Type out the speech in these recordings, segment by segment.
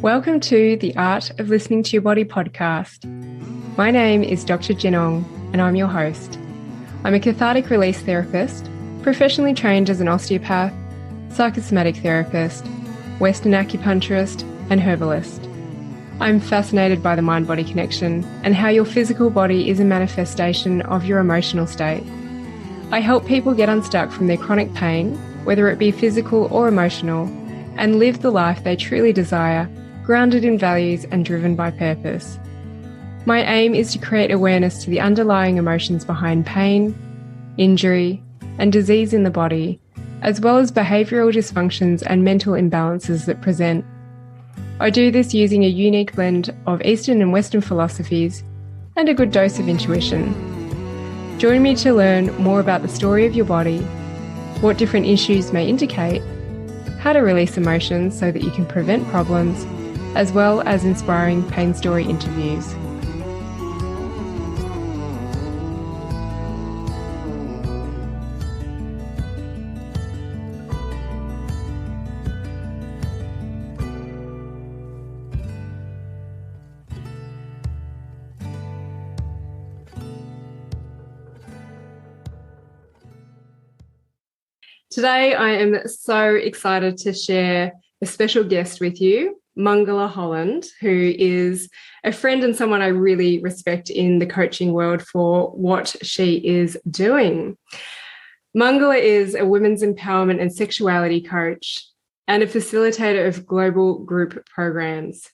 Welcome to the Art of Listening to Your Body podcast. My name is Dr. Jinong and I'm your host. I'm a cathartic release therapist, professionally trained as an osteopath, psychosomatic therapist, Western acupuncturist and herbalist. I'm fascinated by the mind-body connection and how your physical body is a manifestation of your emotional state. I help people get unstuck from their chronic pain, whether it be physical or emotional, and live the life they truly desire, grounded in values and driven by purpose. My aim is to create awareness to the underlying emotions behind pain, injury, and disease in the body, as well as behavioural dysfunctions and mental imbalances that present. I do this using a unique blend of Eastern and Western philosophies and a good dose of intuition. Join me to learn more about the story of your body, what different issues may indicate, how to release emotions so that you can prevent problems, as well as inspiring pain story interviews. Today, I am so excited to share a special guest with you, Mangala Holland, who is a friend and someone I really respect in the coaching world for what she is doing. Mangala is a women's empowerment and sexuality coach and a facilitator of global group programs.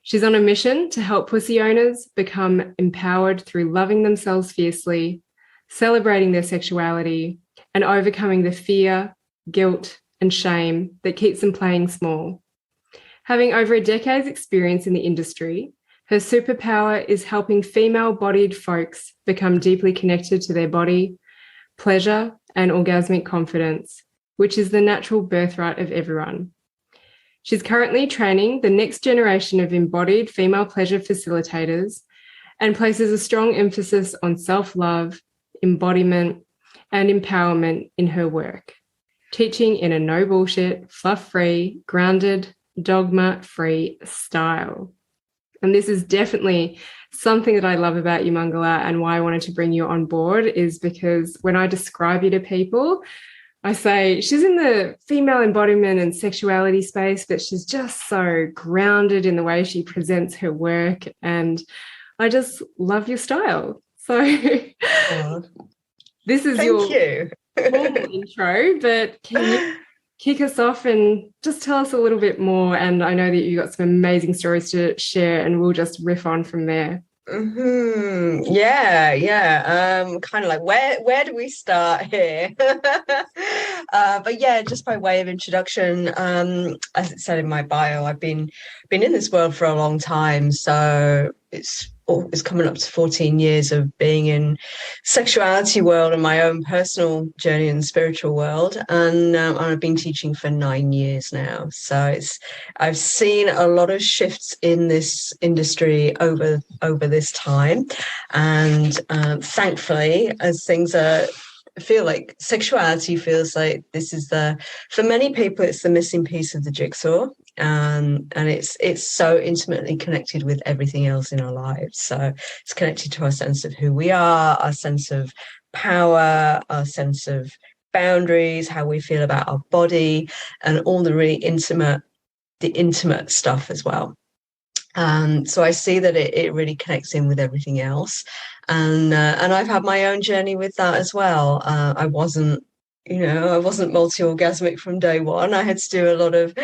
She's on a mission to help pussy owners become empowered through loving themselves fiercely, celebrating their sexuality, and overcoming the fear, guilt, and shame that keeps them playing small. Having over a decade's experience in the industry, her superpower is helping female-bodied folks become deeply connected to their body, pleasure, and orgasmic confidence, which is the natural birthright of everyone. She's currently training the next generation of embodied female pleasure facilitators and places a strong emphasis on self-love, embodiment, and empowerment in her work, teaching in a no bullshit, fluff-free, grounded, dogma-free style. And this is definitely something that I love about you, Mangala, and why I wanted to bring you on board is because when I describe you to people, I say she's in the female embodiment and sexuality space, but she's just so grounded in the way she presents her work. And I just love your style. So this is your formal intro, but can you kick us off and just tell us a little bit more? And I know that you got some amazing stories to share and we'll just riff on from there. Kind of like where do we start here? But yeah, just by way of introduction, as it said in my bio, I've been in this world for a long time, so it's coming up to 14 years of being in sexuality world and my own personal journey in the spiritual world. And I've been teaching for 9 years now. So I've seen a lot of shifts in this industry over this time. And thankfully, as things feel like sexuality feels like this is for many people, it's the missing piece of the jigsaw. And it's so intimately connected with everything else in our lives. So it's connected to our sense of who we are, our sense of power, our sense of boundaries, how we feel about our body, and all the really intimate stuff as well. So I see that it really connects in with everything else. And I've had my own journey with that as well. I wasn't multi-orgasmic from day one. I had to do a lot of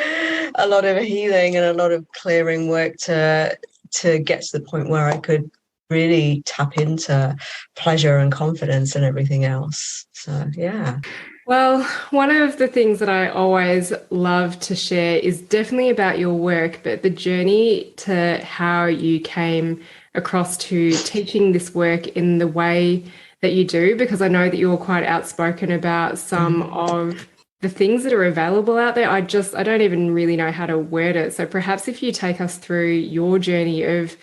healing and a lot of clearing work to get to the point where I could really tap into pleasure and confidence and everything else. So, yeah. Well, one of the things that I always love to share is definitely about your work, but the journey to how you came across to teaching this work in the way that you do, because I know that you're quite outspoken about some of the things that are available out there. I don't even really know how to word it. So perhaps if you take us through your journey of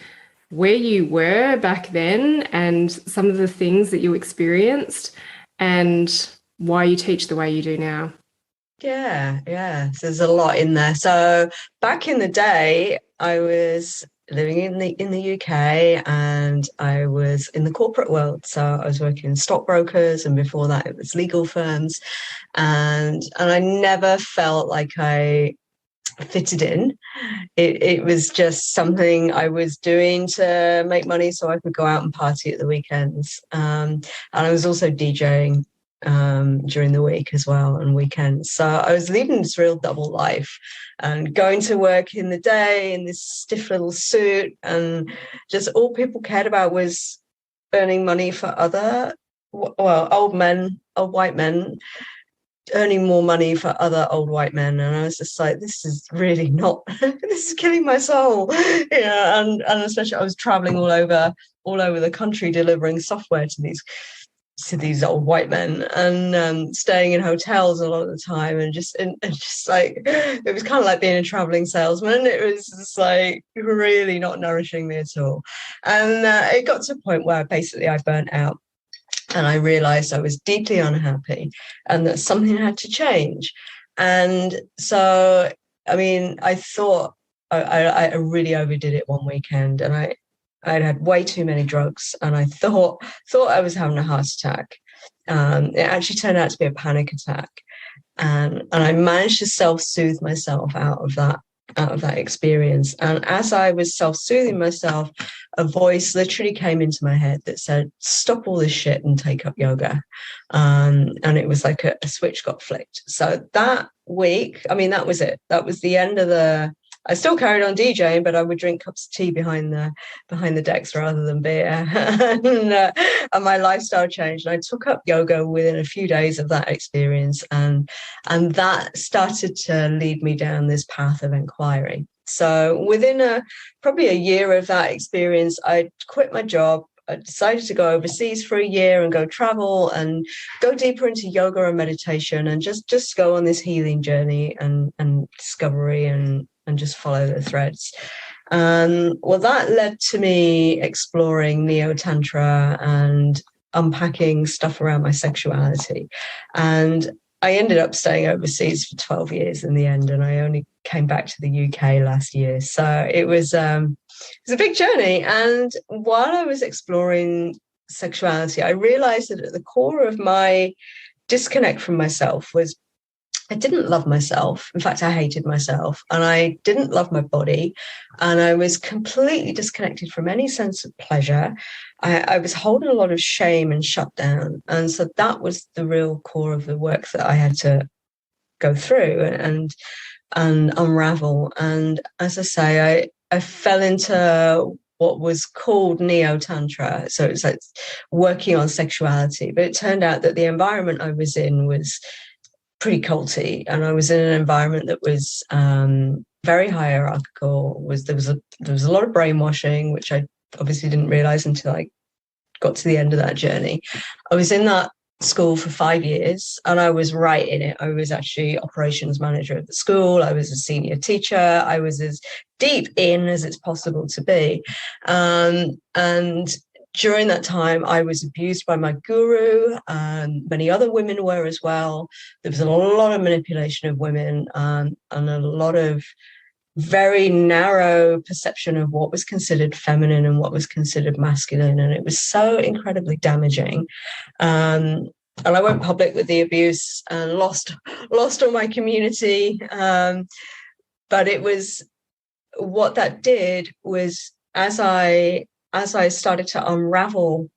where you were back then and some of the things that you experienced and why you teach the way you do now. Yeah. So there's a lot in there. So back in the day, I was living in the UK, and I was in the corporate world. So I was working in stockbrokers, and before that it was legal firms. And I never felt like I fitted in. It was just something I was doing to make money so I could go out and party at the weekends. And I was also DJing during the week as well, and weekends. So I was leading this real double life, and going to work in the day in this stiff little suit, and just all people cared about was earning money for other, well, old white men, earning more money for other old white men. And I was just like, this is really not, this is killing my soul. And especially I was traveling all over the country delivering software to these old white men, and staying in hotels a lot of the time, and just like, it was kind of like being a traveling salesman. It was just like really not nourishing me at all. And it got to a point where basically I burnt out, and I realized I was deeply unhappy and that something had to change. And so, I mean, I thought I really overdid it one weekend, and I'd had way too many drugs, and I thought I was having a heart attack. It actually turned out to be a panic attack. And I managed to self-soothe myself out of that experience. And as I was self-soothing myself, a voice literally came into my head that said, stop all this shit and take up yoga. And it was like a switch got flicked. So that week, I mean, that was it. That was the end of the, I still carried on DJing, but I would drink cups of tea behind the decks rather than beer. And my lifestyle changed. And I took up yoga within a few days of that experience. And that started to lead me down this path of inquiry. So within probably a year of that experience, I quit my job. I decided to go overseas for a year and go travel and go deeper into yoga and meditation, and just go on this healing journey and discovery, and just follow the threads. Well, that led to me exploring neotantra and unpacking stuff around my sexuality. And I ended up staying overseas for 12 years in the end, and I only came back to the UK last year. So it was a big journey. And while I was exploring sexuality, I realized that at the core of my disconnect from myself was I didn't love myself. In fact, I hated myself, and I didn't love my body, and I was completely disconnected from any sense of pleasure. I was holding a lot of shame and shut down. And so that was the real core of the work that I had to go through and unravel. And as I say, I fell into what was called neotantra. So it's like working on sexuality. But it turned out that the environment I was in was pretty culty, and I was in an environment that was very hierarchical. There was a lot of brainwashing, which I obviously didn't realize until I got to the end of that journey. I was in that school for 5 years, and I was right in it. I was actually operations manager of the school. I was a senior teacher. I was as deep in as it's possible to be. And during that time, I was abused by my guru, and many other women were as well. There was a lot of manipulation of women, and a lot of very narrow perception of what was considered feminine and what was considered masculine. And it was so incredibly damaging. And I went public with the abuse and lost all my community. But it was, what that did was, as I started to unravel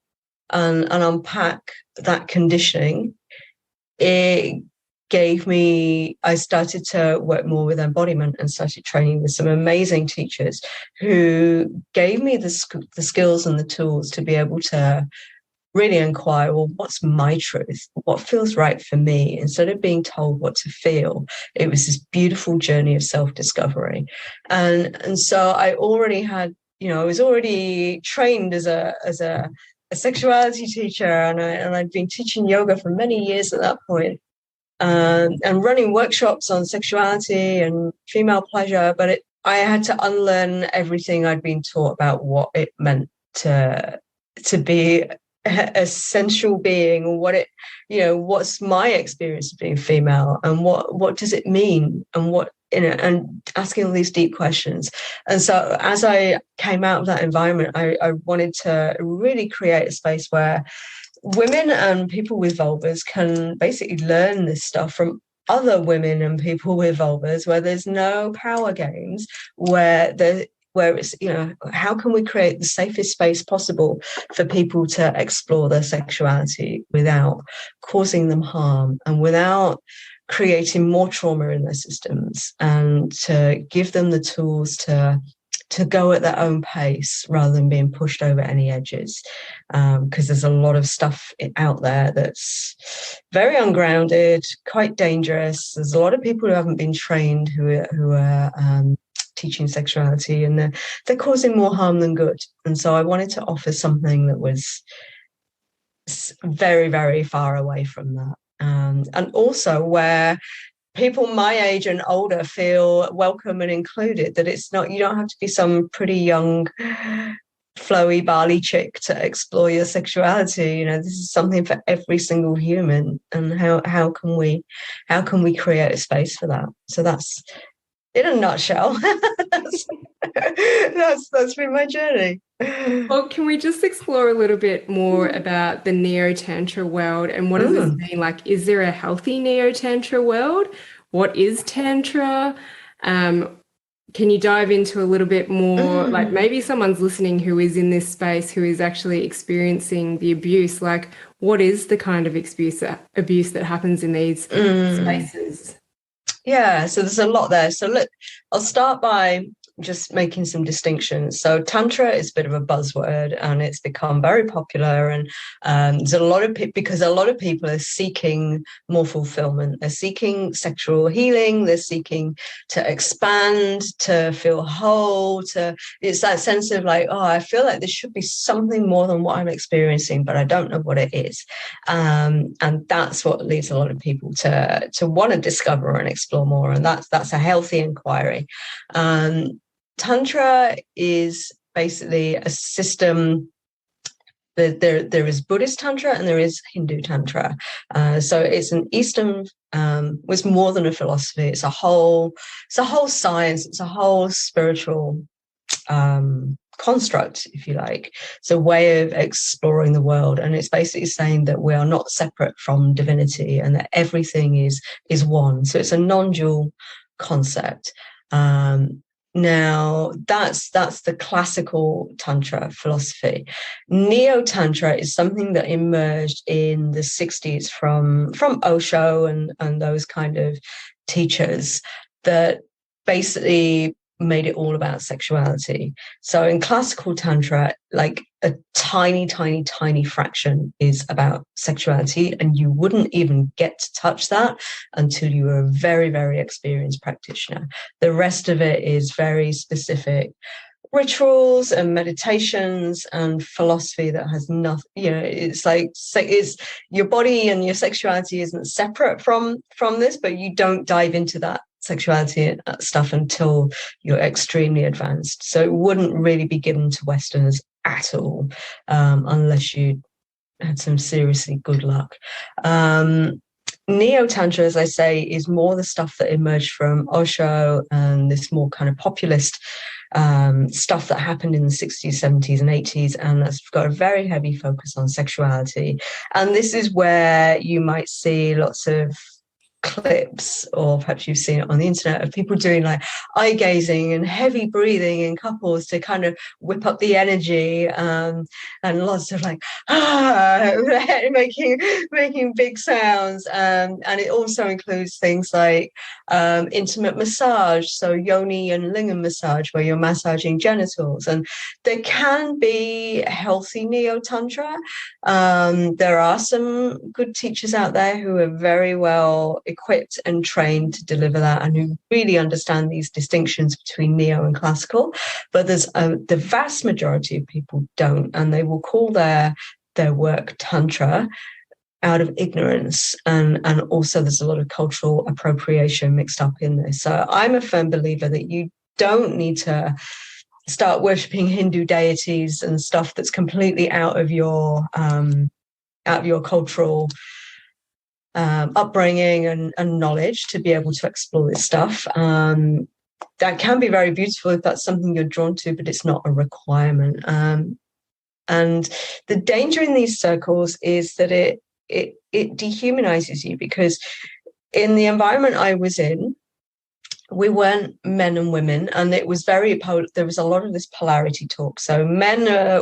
and unpack that conditioning, it gave me, I started to work more with embodiment and started training with some amazing teachers who gave me the skills and the tools to be able to really inquire, well, what's my truth? What feels right for me? Instead of being told what to feel, it was this beautiful journey of self-discovery. And so I already had, I was already trained as a sexuality teacher, and I'd been teaching yoga for many years at that point, and running workshops on sexuality and female pleasure. But I had to unlearn everything I'd been taught about what it meant to be essential being, or what it, what's my experience of being female, and what does it mean, and what, and asking all these deep questions. And so as I came out of that environment, I wanted to really create a space where women and people with vulvas can basically learn this stuff from other women and people with vulvas, where there's no power games, where it's, how can we create the safest space possible for people to explore their sexuality without causing them harm and without creating more trauma in their systems, and to give them the tools to go at their own pace rather than being pushed over any edges, because there's a lot of stuff out there that's very ungrounded, quite dangerous. There's a lot of people who haven't been trained who are teaching sexuality, and they're causing more harm than good. And so I wanted to offer something that was very, very far away from that, and also where people my age and older feel welcome and included, that it's not, you don't have to be some pretty young flowy Bali chick to explore your sexuality. This is something for every single human, and how can we create a space for that? So that's, in a nutshell, that's been my journey. Well, can we just explore a little bit more about the neotantra world, and what does this mean? Like, is there a healthy neotantra world? What is tantra? Can you dive into a little bit more? Like, maybe someone's listening who is in this space, who is actually experiencing the abuse. Like, what is the kind of abuse that happens in these spaces? Yeah, so there's a lot there. So look, I'll start by just making some distinctions. So Tantra is a bit of a buzzword, and it's become very popular. And there's a lot of because a lot of people are seeking more fulfillment. They're seeking sexual healing. They're seeking to expand, to feel whole. It's that sense of like, oh, I feel like there should be something more than what I'm experiencing, but I don't know what it is. And that's what leads a lot of people to want to discover and explore more. And that's a healthy inquiry. Tantra is basically a system. There is Buddhist Tantra and there is Hindu Tantra. So it's an Eastern, it's more than a philosophy. It's a whole science. It's a whole spiritual construct, if you like. It's a way of exploring the world, and it's basically saying that we are not separate from divinity, and that everything is one. So it's a non-dual concept. Now that's the classical Tantra philosophy. Neo-Tantra is something that emerged in the 60s from Osho and those kind of teachers that basically made it all about sexuality. So in classical Tantra, like a tiny, tiny, tiny fraction is about sexuality, and you wouldn't even get to touch that until you were a very, very experienced practitioner. The rest of it is very specific rituals and meditations and philosophy that has nothing, it's like, it's your body and your sexuality isn't separate from this, but you don't dive into that sexuality stuff until you're extremely advanced. So it wouldn't really be given to Westerners at all, unless you had some seriously good luck. Neo-Tantra, as I say, is more the stuff that emerged from Osho and this more kind of populist stuff that happened in the 60s, 70s and 80s, and that's got a very heavy focus on sexuality. And this is where you might see lots of clips, or perhaps you've seen it on the internet, of people doing like eye gazing and heavy breathing in couples to kind of whip up the energy, and lots of like making big sounds, and it also includes things like intimate massage, so yoni and lingam massage, where you're massaging genitals. And there can be healthy neo-tantra. There are some good teachers out there who are very well equipped and trained to deliver that, and who really understand these distinctions between neo and classical. But there's the vast majority of people don't, and they will call their work tantra out of ignorance, and also there's a lot of cultural appropriation mixed up in this. So I'm a firm believer that you don't need to start worshipping Hindu deities and stuff that's completely out of your cultural upbringing and knowledge to be able to explore this stuff. That can be very beautiful if that's something you're drawn to, but it's not a requirement. And the danger in these circles is that it dehumanizes you, because in the environment I was in, we weren't men and women, and it was there was a lot of this polarity talk. So men are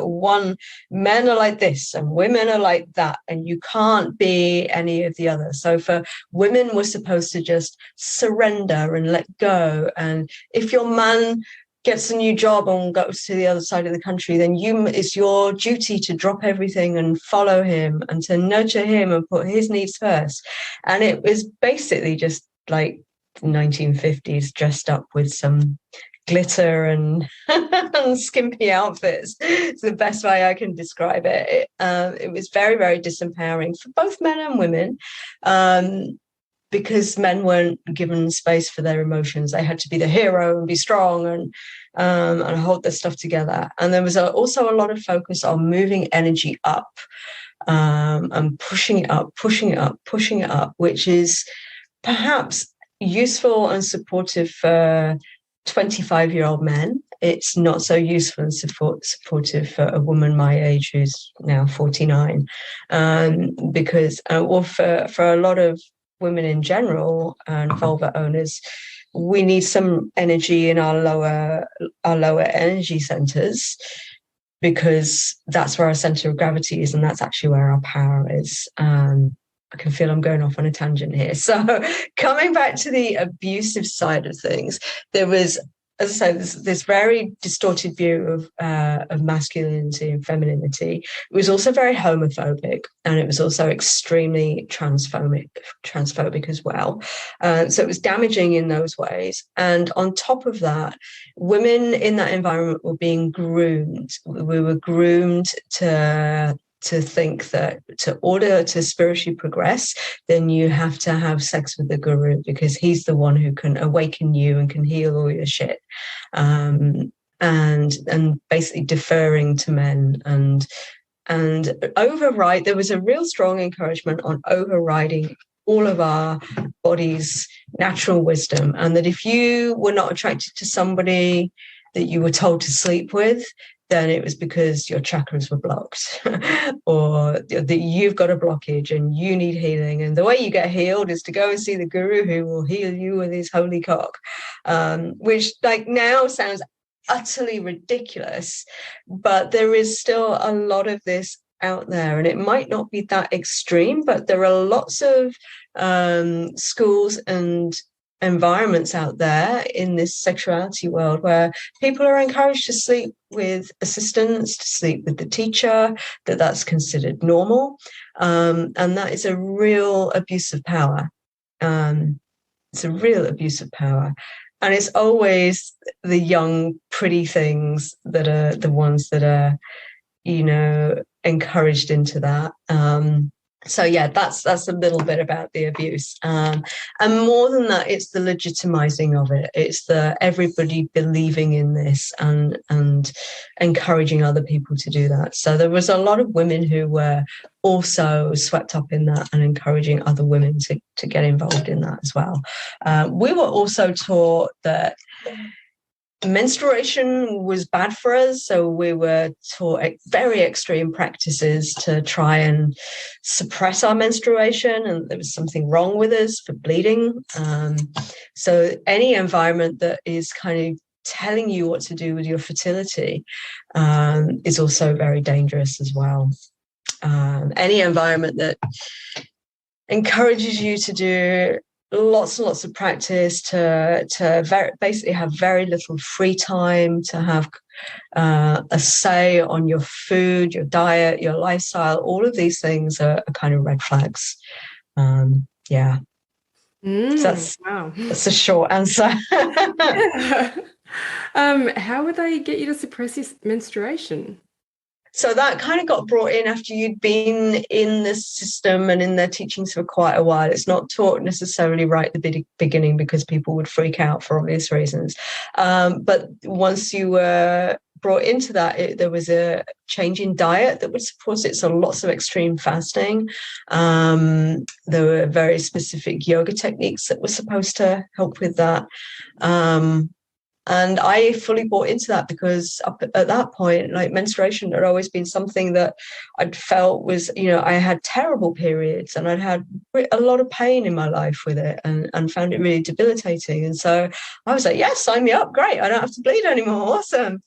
like this and women are like that, and you can't be any of the other. So for women, we're supposed to just surrender and let go. And if your man gets a new job and goes to the other side of the country, then it's your duty to drop everything and follow him and to nurture him and put his needs first. And it was basically just like 1950s dressed up with some glitter and, and skimpy outfits. It's the best way I can describe it. It was very, very disempowering for both men and women, because men weren't given space for their emotions. They had to be the hero and be strong and hold their stuff together. And there was also a lot of focus on moving energy up, and pushing it up, which is perhaps useful and supportive for 25-year-old men. It's not so useful and supportive for a woman my age who's now 49, because for a lot of women in general and vulva owners, we need some energy in our lower energy centers, because that's where our center of gravity is, and that's actually where our power is. I can feel I'm going off on a tangent here. So coming back to the abusive side of things, there was, as I say, this very distorted view of masculinity and femininity. It was also very homophobic, and it was also extremely transphobic as well. So it was damaging in those ways. And on top of that, women in that environment were being groomed. We were groomed to think that in order to spiritually progress, then you have to have sex with the guru, because he's the one who can awaken you and can heal all your shit. And basically deferring to men and there was a real strong encouragement on overriding all of our body's natural wisdom, and that if you were not attracted to somebody that you were told to sleep with, then it was because your chakras were blocked or that you've got a blockage and you need healing. And the way you get healed is to go and see the guru, who will heal you with his holy cock, which like now sounds utterly ridiculous, but there is still a lot of this out there, and it might not be that extreme, but there are lots of schools and environments out there in this sexuality world where people are encouraged to sleep with assistants, to sleep with the teacher, that's considered normal, and that is a real abuse of power. It's a real abuse of power, and it's always the young pretty things that are the ones that are, you know, encouraged into that. So yeah, that's a little bit about the abuse, and more than that, it's the legitimizing of it. It's the everybody believing in this and encouraging other people to do that. So there was a lot of women who were also swept up in that and encouraging other women to get involved in that as well. We were also taught that menstruation was bad for us, so we were taught very extreme practices to try and suppress our menstruation, and there was something wrong with us for bleeding. So any environment that is kind of telling you what to do with your fertility is also very dangerous as well. Any environment that encourages you to do lots and lots of practice, to basically have very little free time, to have a say on your food, your diet, your lifestyle, all of these things are kind of red flags. Yeah. So that's a short answer. How would they get you to suppress your menstruation? So that kind of got brought in after you'd been in the system and in their teachings for quite a while. It's not taught necessarily right at the beginning because people would freak out for obvious reasons. But once you were brought into that, there was a change in diet that would support it. So lots of extreme fasting. There were very specific yoga techniques that were supposed to help with that. And I fully bought into that because up at that point, like, menstruation had always been something that I'd felt was, I had terrible periods and I'd had a lot of pain in my life with it, and found it really debilitating. And so I was like, yes, sign me up. Great. I don't have to bleed anymore. Awesome.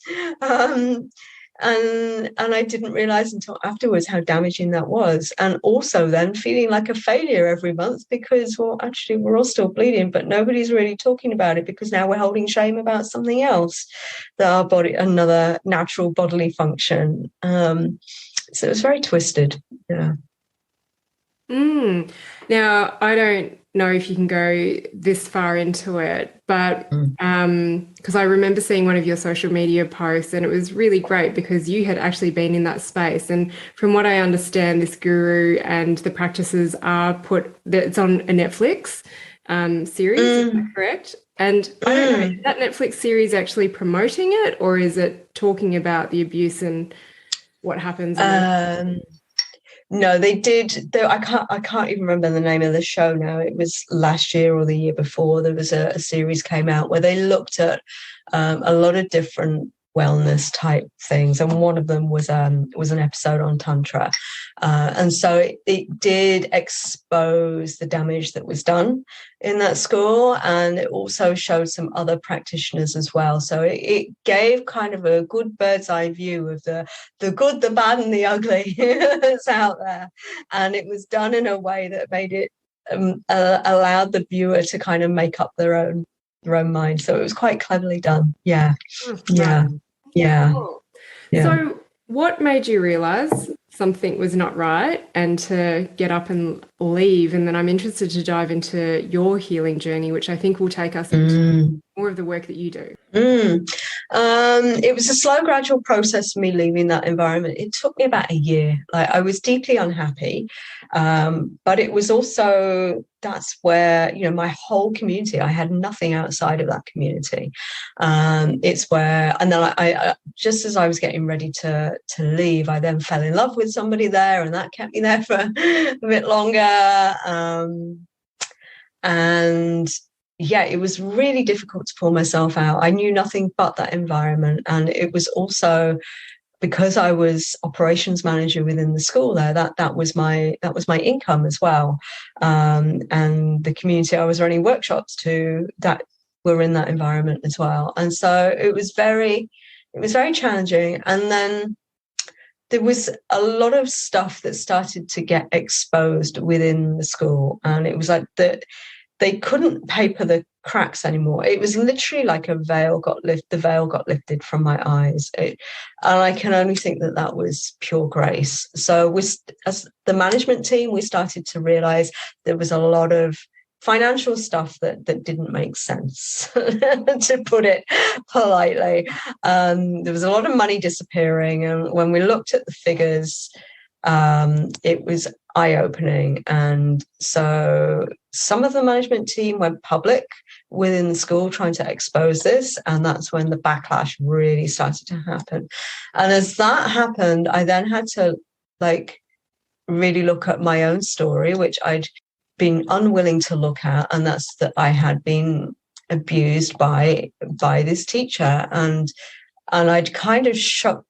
And I didn't realize until afterwards how damaging that was. And also then feeling like a failure every month because, well, actually we're all still bleeding, but nobody's really talking about it because now we're holding shame about something else, that our body, another natural bodily function. So it was very twisted. Yeah. Now, I don't know if you can go this far into it, but because I remember seeing one of your social media posts, and it was really great because you had actually been in that space. And from what I understand, this guru and the practices are it's on a Netflix series, is that correct? And I don't know, is that Netflix series actually promoting it, or is it talking about the abuse and what happens? No, they did. I can't even remember the name of the show now. It was last year or the year before. There was a series came out where they looked at a lot of different wellness type things, and one of them was an episode on tantra, and so it did expose the damage that was done in that school, and it also showed some other practitioners as well. So it gave kind of a good bird's eye view of the good, the bad, and the ugly that's out there, and it was done in a way that made it allowed the viewer to kind of make up their own mind. So it was quite cleverly done. Yeah. Cool. So what made you realize something was not right and to get up and leave? And then I'm interested to dive into your healing journey, which I think will take us into more of the work that you do. It was a slow, gradual process for me leaving that environment. It took me about a year. Like, I was deeply unhappy, but it was also, that's where, my whole community, I had nothing outside of that community. It's where, and then I just as I was getting ready to leave, I then fell in love with somebody there, and that kept me there for a bit longer. And yeah, it was really difficult to pull myself out. I knew nothing but that environment. And it was also because I was operations manager within the school there, that was my income as well. And the community I was running workshops to, that were in that environment as well. And so it was very challenging. And then there was a lot of stuff that started to get exposed within the school. And it was like they couldn't paper the cracks anymore. It was literally like the veil got lifted from my eyes. And I can only think that was pure grace. So as the management team, we started to realize there was a lot of financial stuff that didn't make sense, to put it politely. There was a lot of money disappearing. And when we looked at the figures, it was eye-opening. And so some of the management team went public within the school trying to expose this, and that's when the backlash really started to happen. And as that happened, I then had to really look at my own story, which I'd been unwilling to look at, and that's that I had been abused by this teacher, and I'd kind of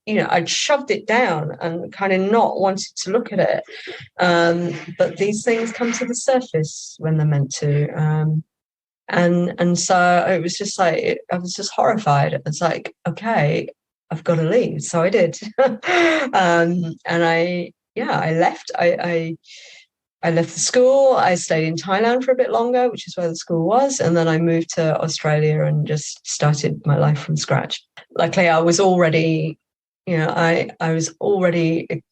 I'd shoved it down and kind of not wanted to look at it. But these things come to the surface when they're meant to. And so it was just like, I was just horrified. It's like, okay, I've got to leave. So I did. And I left. I left the school. I stayed in Thailand for a bit longer, which is where the school was. And then I moved to Australia and just started my life from scratch. Luckily, I was already, I was already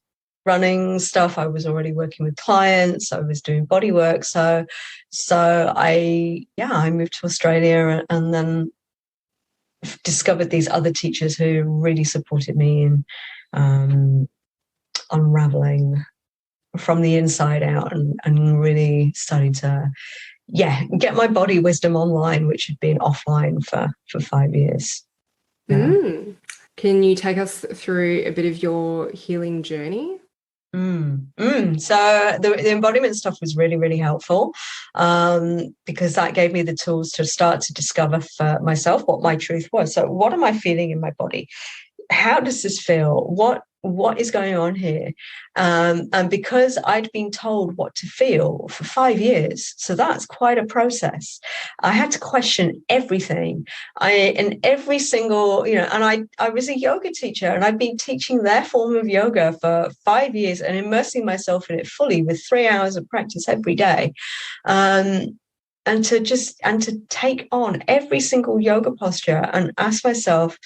running stuff. I was already working with clients. I was doing body work. So I moved to Australia and then discovered these other teachers who really supported me unraveling from the inside out, and really starting to get my body wisdom online, which had been offline for 5 years. Can you take us through a bit of your healing journey? So the embodiment stuff was really, really helpful, because that gave me the tools to start to discover for myself what my truth was. So what am I feeling in my body? How does this feel? What is going on here? And because I'd been told what to feel for 5 years, so that's quite a process. I had to question everything. And every single, and I was a yoga teacher, and I'd been teaching their form of yoga for 5 years and immersing myself in it fully with 3 hours of practice every day. And to take on every single yoga posture and ask myself,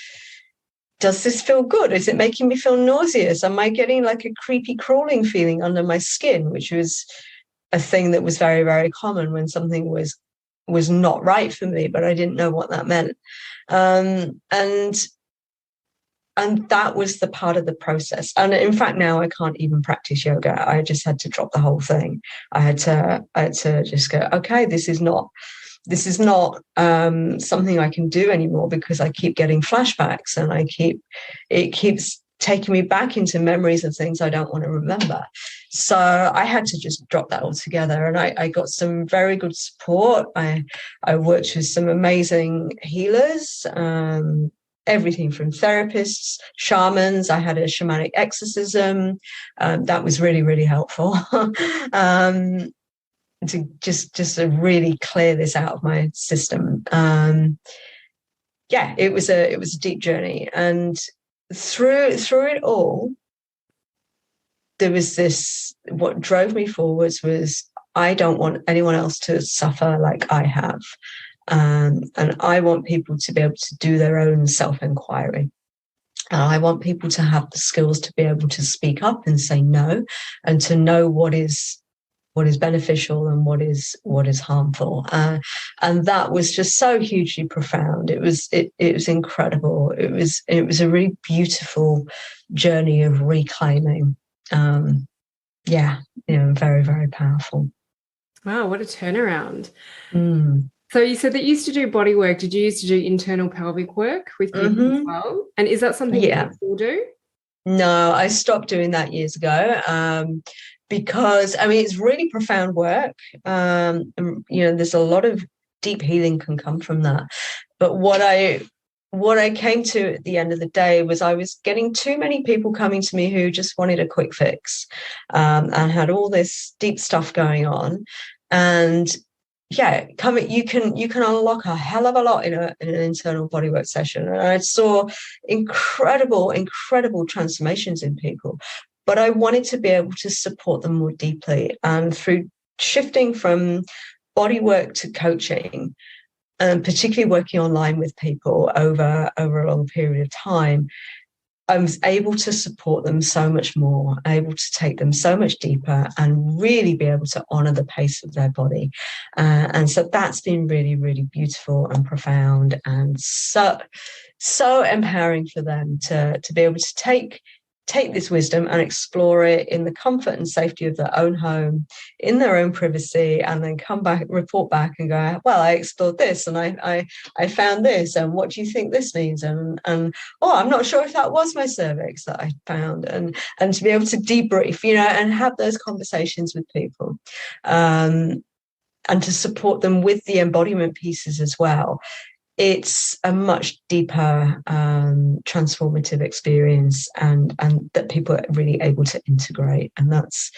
does this feel good? Is it making me feel nauseous? Am I getting like a creepy crawling feeling under my skin, which was a thing that was very, very common when something was not right for me, but I didn't know what that meant. And that was the part of the process. And in fact, now I can't even practice yoga. I just had to drop the whole thing. I had to just go, okay, this is not something I can do anymore, because I keep getting flashbacks, and it keeps taking me back into memories of things I don't want to remember. So I had to just drop that altogether. And I got some very good support. I worked with some amazing healers, everything from therapists, shamans. I had a shamanic exorcism. That was really, really helpful. To just to really clear this out of my system. It was a deep journey, and through it all, there was this. What drove me forwards was, I don't want anyone else to suffer like I have, and I want people to be able to do their own self-inquiry. And I want people to have the skills to be able to speak up and say no, and to know what is beneficial and what is harmful. And that was just so hugely profound. It was incredible. It was a really beautiful journey of reclaiming. Very, very powerful. Wow, what a turnaround. So you said that you used to do body work. Did you used to do internal pelvic work with people as well? And is that something you still do? No, I stopped doing that years ago. Because it's really profound work. There's a lot of deep healing can come from that. But what I came to at the end of the day was, I was getting too many people coming to me who just wanted a quick fix, and had all this deep stuff going on. And you can unlock a hell of a lot in an internal bodywork session. And I saw incredible transformations in people. But I wanted to be able to support them more deeply. And through shifting from bodywork to coaching, and particularly working online with people over a long period of time, I was able to support them so much more, able to take them so much deeper, and really be able to honor the pace of their body. And so that's been really, really beautiful and profound, and so empowering for them to be able to take this wisdom and explore it in the comfort and safety of their own home, in their own privacy, and then come back, report back and go, well, I explored this, and I found this, and what do you think this means? And I'm not sure if that was my cervix that I found, and to be able to debrief, and have those conversations with people, and to support them with the embodiment pieces as well. It's a much deeper transformative experience, and that people are really able to integrate, and that's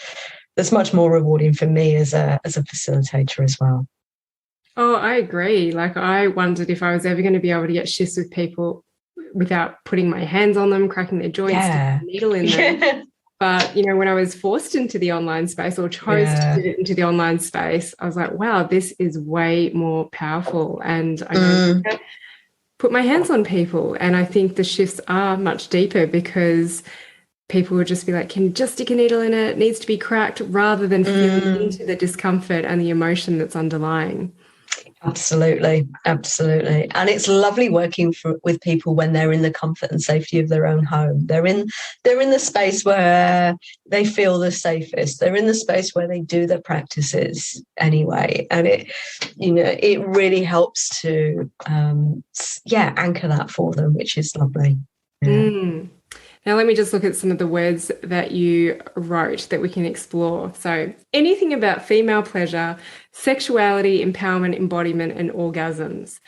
much more rewarding for me as a facilitator as well. Oh, I agree. Like, I wondered if I was ever going to be able to get shifts with people without putting my hands on them, cracking their joints, sticking a needle in them. But, when I was forced into the online space, or chose to get into the online space, I was like, wow, this is way more powerful. And I know I put my hands on people. And I think the shifts are much deeper, because people would just be like, can you just stick a needle in it? It needs to be cracked, rather than feeling into the discomfort and the emotion that's underlying. Absolutely, absolutely. And it's lovely working with people when they're in the comfort and safety of their own home. They're in the space where they feel the safest. They're in the space where they do their practices anyway. And it really helps to anchor that for them, which is lovely. Yeah. Mm. Now, let me just look at some of the words that you wrote that we can explore. So, anything about female pleasure, sexuality, empowerment, embodiment, and orgasms.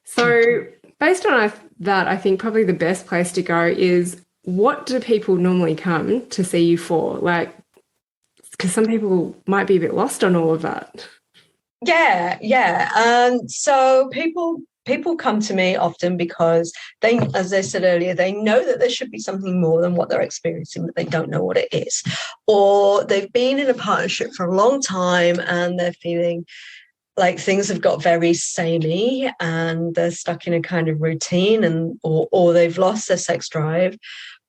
So, based on that, I think probably the best place to go is, what do people normally come to see you for? Like, because some people might be a bit lost on all of that. Yeah. So people come to me often because they, as I said earlier, they know that there should be something more than what they're experiencing, but they don't know what it is. Or they've been in a partnership for a long time and they're feeling like things have got very samey and they're stuck in a kind of routine, and or they've lost their sex drive.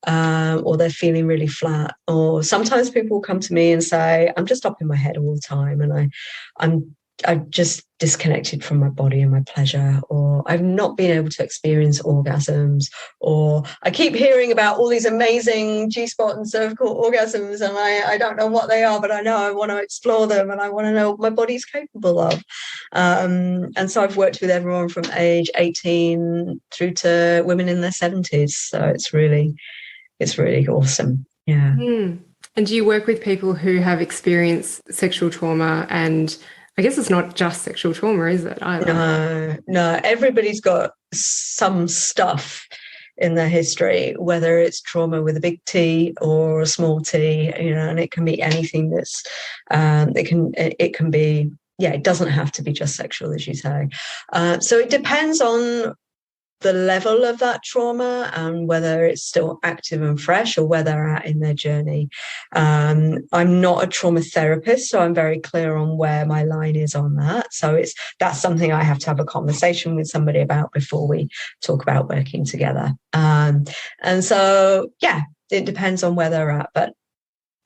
Or they're feeling really flat. Or sometimes people come to me and say, I'm just up in my head all the time, and I'm just disconnected from my body and my pleasure, or I've not been able to experience orgasms, or I keep hearing about all these amazing G-spot and cervical orgasms, and I don't know what they are, but I know I want to explore them and I want to know what my body's capable of. And so I've worked with everyone from age 18 through to women in their 70s. So it's really awesome. Yeah. Mm. And do you work with people who have experienced sexual trauma? And I guess it's not just sexual trauma, is it, either? No. Everybody's got some stuff in their history, whether it's trauma with a big T or a small t, and it can be anything that's, it can be, it doesn't have to be just sexual, as you say. So it depends on the level of that trauma and whether it's still active and fresh or where they're at in their journey. I'm not a trauma therapist, so I'm very clear on where my line is on that. So that's something I have to have a conversation with somebody about before we talk about working together. And so, it depends on where they're at, but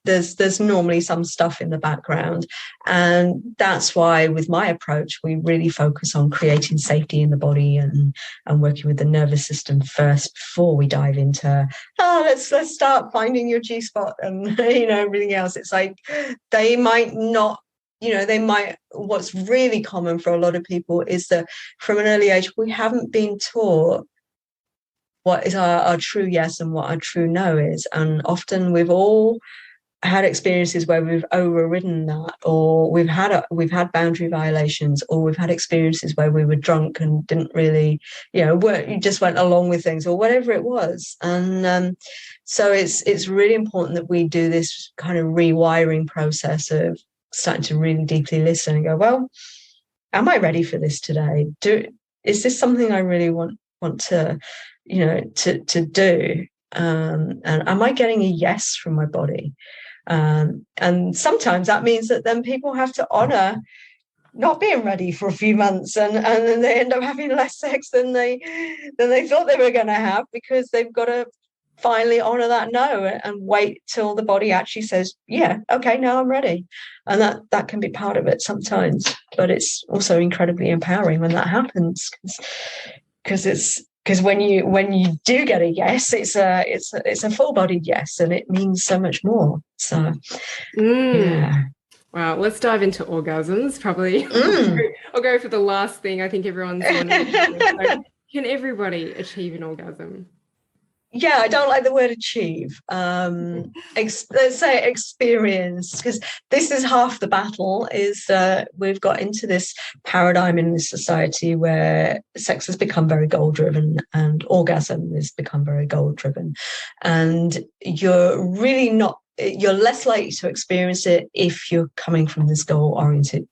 there's normally some stuff in the background. And that's why with my approach, we really focus on creating safety in the body and working with the nervous system first before we dive into, let's start finding your G-spot and, everything else. It's like they might not, what's really common for a lot of people is that from an early age, we haven't been taught what is our true yes and what our true no is. And often we've all had experiences where we've overridden that, or we've had boundary violations, or we've had experiences where we were drunk and didn't really, you just went along with things, or whatever it was. And so it's really important that we do this kind of rewiring process of starting to really deeply listen and go, well, am I ready for this today? Is this something I really want to, to do? And am I getting a yes from my body? And sometimes that means that then people have to honor not being ready for a few months, and then they end up having less sex than they thought they were going to have, because they've got to finally honor that no and wait till the body actually says, yeah, okay, now I'm ready. And that can be part of it sometimes, but it's also incredibly empowering when that happens, because when you do get a yes, it's a full-bodied yes, and it means so much more. So, yeah. Wow, let's dive into orgasms. Probably, I'll go for the last thing. I think everyone's wondering. So, can everybody achieve an orgasm? Yeah, I don't like the word achieve. Let's say experience, because this is half the battle. Is we've got into this paradigm in this society where sex has become very goal-driven and orgasm has become very goal-driven, and you're less likely to experience it if you're coming from this goal-oriented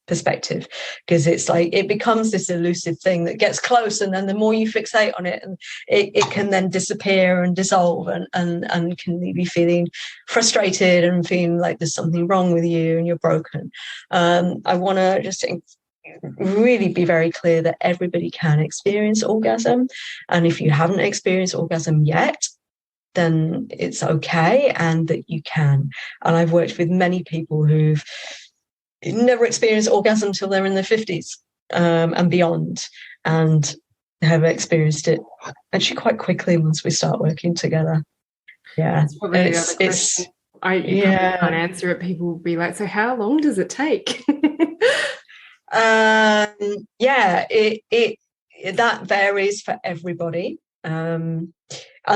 perspective, because it's like it becomes this elusive thing that gets close, and then the more you fixate on it, and it can then disappear and dissolve, and can leave you feeling frustrated and feeling like there's something wrong with you and you're broken. I want to just really be very clear that everybody can experience orgasm, and if you haven't experienced orgasm yet, then it's okay, and that you can. And I've worked with many people who've never experienced orgasm till they're in their 50s. and beyond, and have experienced it actually quite quickly once we start working together. Yeah, that's probably the other question. You probably can't answer it. People will be like, so how long does it take? That varies for everybody. And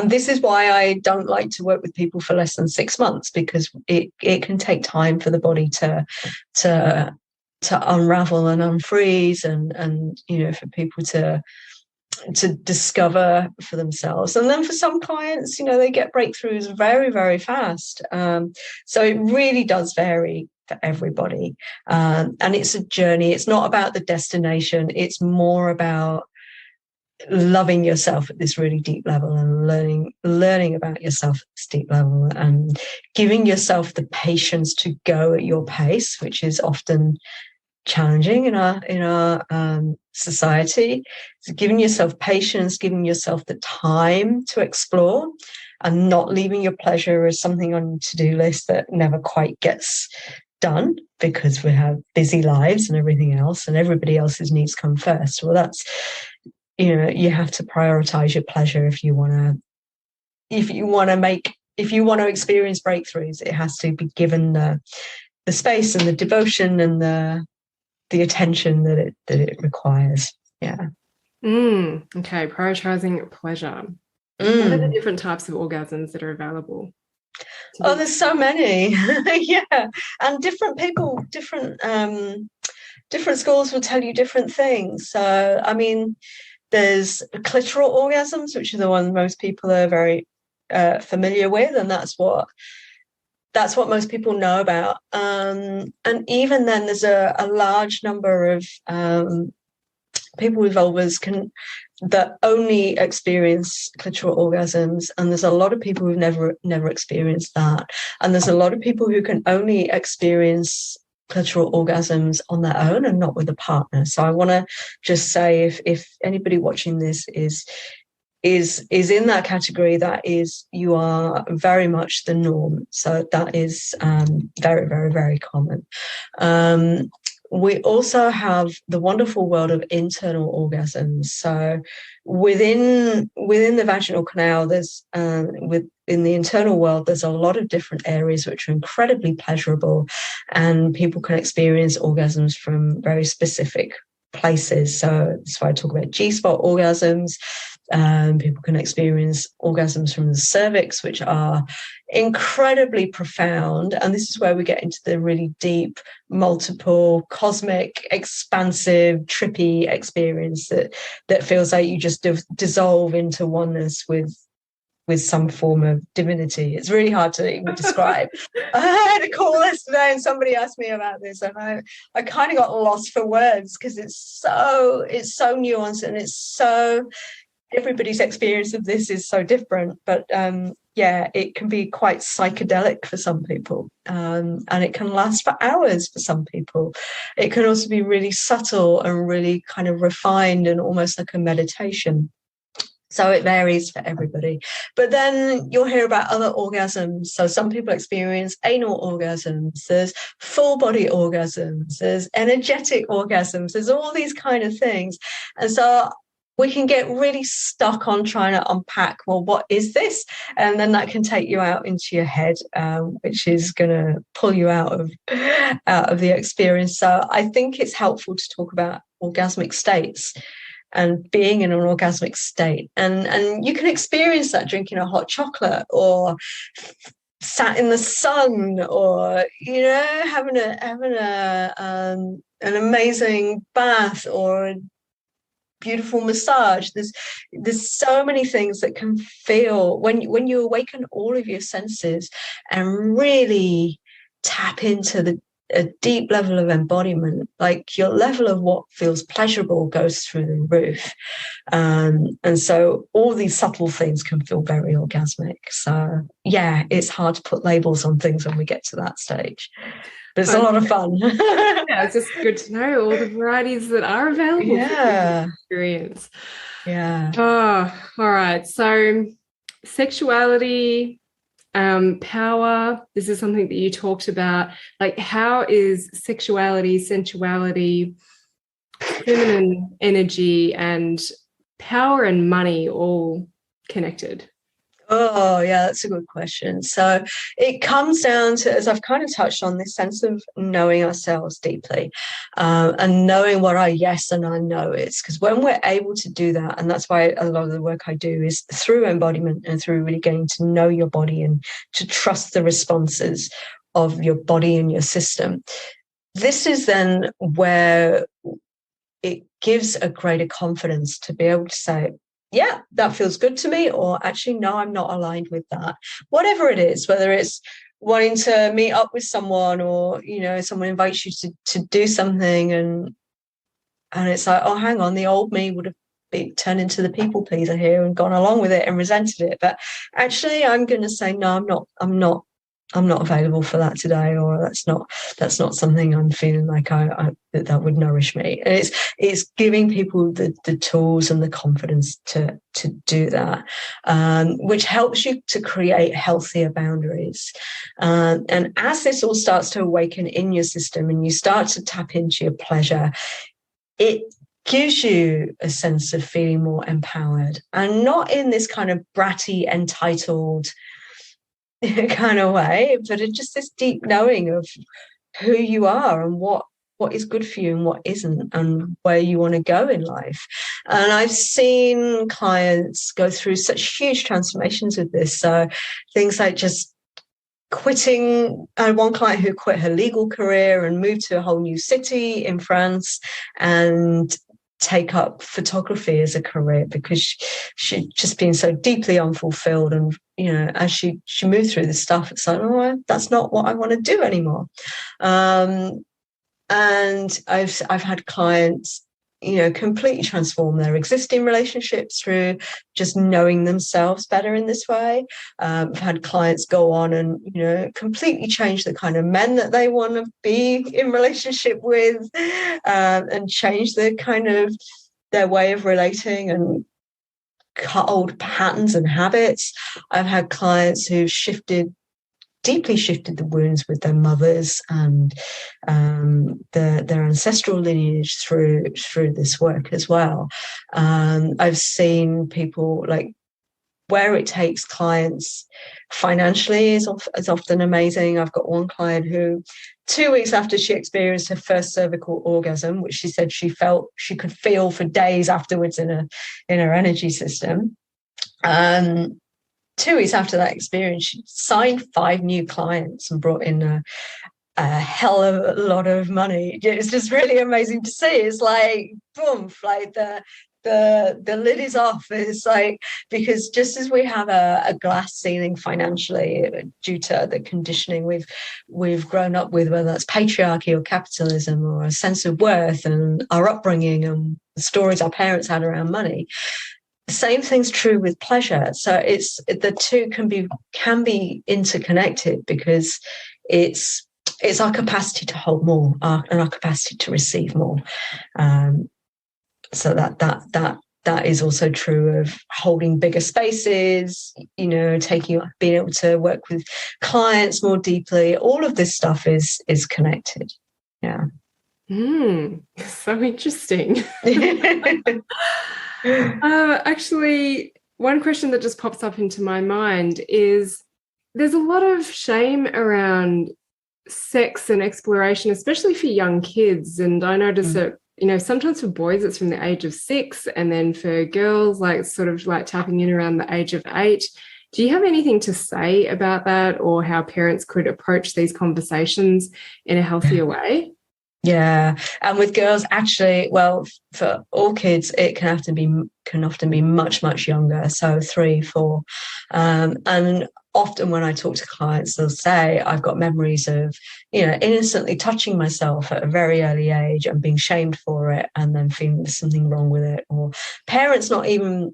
this is why I don't like to work with people for less than 6 months, because it can take time for the body to unravel and unfreeze, and for people to discover for themselves. And then for some clients, they get breakthroughs very, very fast. So it really does vary for everybody. And it's a journey. It's not about the destination. It's more about loving yourself at this really deep level, and learning about yourself at this deep level, and giving yourself the patience to go at your pace, which is often challenging in our society. So giving yourself patience, giving yourself the time to explore, and not leaving your pleasure as something on your to-do list that never quite gets done because we have busy lives and everything else, and everybody else's needs come first. Well, that's, you have to prioritize your pleasure if you want to experience breakthroughs. It has to be given the space and the devotion and the attention that it requires. Yeah. Okay. Prioritizing pleasure. What are the different types of orgasms that are available? There's so many. Yeah. And different people, different schools will tell you different things. So, I mean, there's clitoral orgasms, which are the ones most people are very familiar with, and that's what most people know about. And even then, there's a large number of people with vulvas that only experience clitoral orgasms, and there's a lot of people who've never experienced that. And there's a lot of people who can only experience clitoral orgasms on their own and not with a partner. So I want to just say, if anybody watching this is in that category, that is, you are very much the norm. So that is very, very, very common. We also have the wonderful world of internal orgasms. So within the vaginal canal, there's in the internal world, there's a lot of different areas which are incredibly pleasurable, and people can experience orgasms from very specific places. So that's why I talk about G-spot orgasms. People can experience orgasms from the cervix, which are incredibly profound. And this is where we get into the really deep, multiple, cosmic, expansive, trippy experience that feels like you just dissolve into oneness with some form of divinity. It's really hard to even describe. I had a call yesterday and somebody asked me about this, and I kind of got lost for words, because it's so nuanced, and it's so, everybody's experience of this is so different. But it can be quite psychedelic for some people, and it can last for hours for some people. It can also be really subtle and really kind of refined, and almost like a meditation. So it varies for everybody. But then you'll hear about other orgasms. So some people experience anal orgasms, there's full body orgasms, there's energetic orgasms, there's all these kind of things. And so we can get really stuck on trying to unpack, well, what is this? And then that can take you out into your head, which is going to pull you out of the experience. So I think it's helpful to talk about orgasmic states and being in an orgasmic state. And you can experience that drinking a hot chocolate, or sat in the sun, or, having an amazing bath, or a beautiful massage. There's so many things that can feel when you awaken all of your senses and really tap into a deep level of embodiment, like your level of what feels pleasurable goes through the roof. And so all these subtle things can feel very orgasmic. So yeah, it's hard to put labels on things when we get to that stage, but it's a lot of fun. Yeah, it's just good to know all the varieties that are available for experience. Yeah. Oh, all right. So sexuality, power, this is something that you talked about. Like, how is sexuality, sensuality feminine energy and power and money all connected? Oh, yeah, that's a good question. So it comes down to, as I've kind of touched on, this sense of knowing ourselves deeply, and knowing what our yes and our no is. Because when we're able to do that, and that's why a lot of the work I do is through embodiment and through really getting to know your body and to trust the responses of your body and your system. This is then where it gives a greater confidence to be able to say, yeah, that feels good to me, or actually, no, I'm not aligned with that. Whatever it is, whether it's wanting to meet up with someone, or, you know, someone invites you to do something, and it's like, oh, hang on, the old me would have turned into the people pleaser here and gone along with it and resented it. But actually, I'm going to say, no, I'm not available for that today, or that's not something I'm feeling like that would nourish me. And it's giving people the tools and the confidence to do that, which helps you to create healthier boundaries. And as this all starts to awaken in your system and you start to tap into your pleasure, it gives you a sense of feeling more empowered, and not in this kind of bratty, entitled kind of way, but it's just this deep knowing of who you are and what is good for you and what isn't, and where you want to go in life. And I've seen clients go through such huge transformations with this. So things like just quitting. I had one client who quit her legal career and moved to a whole new city in France and take up photography as a career, because she'd just been so deeply unfulfilled. And, you know, as she moved through this stuff, it's like, oh, that's not what I want to do anymore. And I've had clients, you know, completely transform their existing relationships through just knowing themselves better in this way. I've had clients go on and, you know, completely change the kind of men that they want to be in relationship with, and change the kind of their way of relating and cut old patterns and habits. I've had clients who've deeply shifted the wounds with their mothers and their ancestral lineage through this work as well. I've seen people, like, where it takes clients financially is often amazing. I've got one client who 2 weeks after she experienced her first cervical orgasm, which she said she felt she could feel for days afterwards in her energy system, 2 weeks after that experience, she signed 5 new clients and brought in a hell of a lot of money. It's just really amazing to see. It's like, boom, like the lid is off. It's like, because just as we have a glass ceiling financially due to the conditioning we've grown up with, whether that's patriarchy or capitalism or a sense of worth and our upbringing and the stories our parents had around money, the same thing's true with pleasure. So it's the two can be interconnected, because it's our capacity to hold more and our capacity to receive more. So that is also true of holding bigger spaces, you know, being able to work with clients more deeply. All of this stuff is connected. Yeah. So interesting. Actually, one question that just pops up into my mind is, there's a lot of shame around sex and exploration, especially for young kids. And I notice that, you know, sometimes for boys it's from the age of 6, and then for girls, like sort of like tapping in around the age of 8. Do you have anything to say about that, or how parents could approach these conversations in a healthier way? Yeah, and with girls, actually, well, for all kids, it can often be much younger, so 3, 4, and often when I talk to clients, they'll say, I've got memories of, you know, innocently touching myself at a very early age and being shamed for it, and then feeling there's something wrong with it, or parents not even,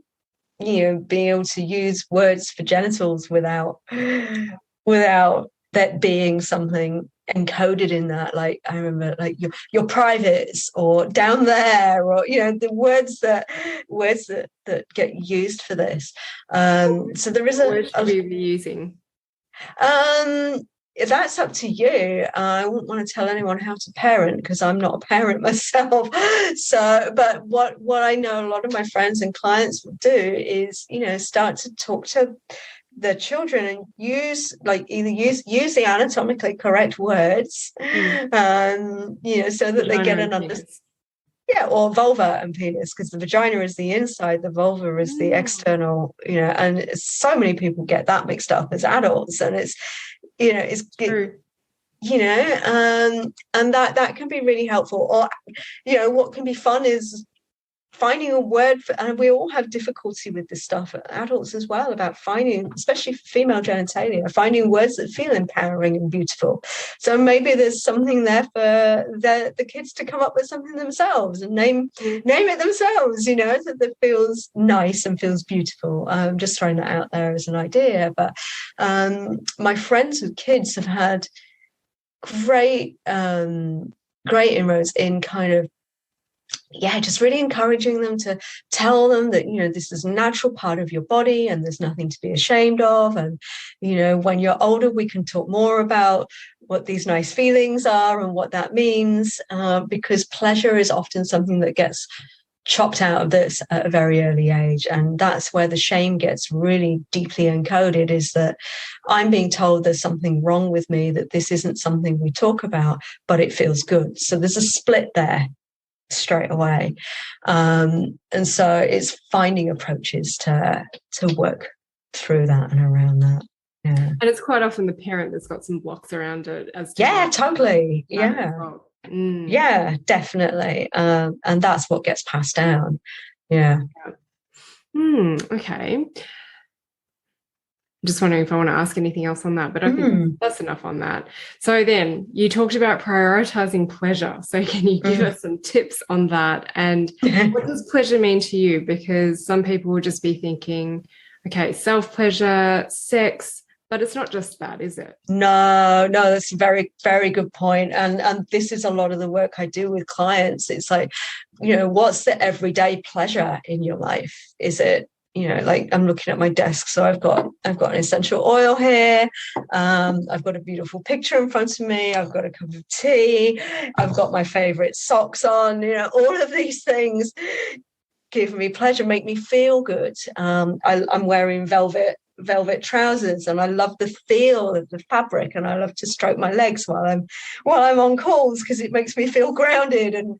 you know, being able to use words for genitals without that being something encoded in that. Like, I remember, like, your privates, or down there, or, you know, the words that get used for this. So there is what words should we be using? that's up to you. I wouldn't want to tell anyone how to parent because I'm not a parent myself. So, but what I know a lot of my friends and clients will do is, start to talk to their children and use the anatomically correct words, so that they get an understanding. Yeah, or vulva and penis, because the vagina is the inside, the vulva is the external, and so many people get that mixed up as adults, and it's true. And that can be really helpful. Or, what can be fun is finding a word for, and we all have difficulty with this stuff, adults as well, about finding, especially female genitalia, finding words that feel empowering and beautiful. So maybe there's something there for the kids to come up with something themselves and name it themselves, that feels nice and feels beautiful. I'm just throwing that out there as an idea. But my friends with kids have had great inroads in kind of, just really encouraging them to tell them that, this is a natural part of your body and there's nothing to be ashamed of. And, when you're older, we can talk more about what these nice feelings are and what that means, because pleasure is often something that gets chopped out of this at a very early age. And that's where the shame gets really deeply encoded, is that I'm being told there's something wrong with me, that this isn't something we talk about, but it feels good. So there's a split there straight away. And so it's finding approaches to work through that and around that. Yeah. And it's quite often the parent that's got some blocks around it as to totally. Yeah, definitely. And that's what gets passed down. Yeah. Okay. Just wondering if I want to ask anything else on that, but I think that's enough on that. So then you talked about prioritizing pleasure. So can you give us some tips on that? And what does pleasure mean to you? Because some people will just be thinking, okay, self-pleasure, sex, but it's not just that, is it? No, that's a very, very good point. And this is a lot of the work I do with clients. It's like, what's the everyday pleasure in your life? Is it, like I'm looking at my desk, so I've got an essential oil here. I've got a beautiful picture in front of me. I've got a cup of tea. I've got my favorite socks on. All of these things give me pleasure, make me feel good. I'm wearing velvet trousers, and I love the feel of the fabric, and I love to stroke my legs while I'm on calls, because it makes me feel grounded and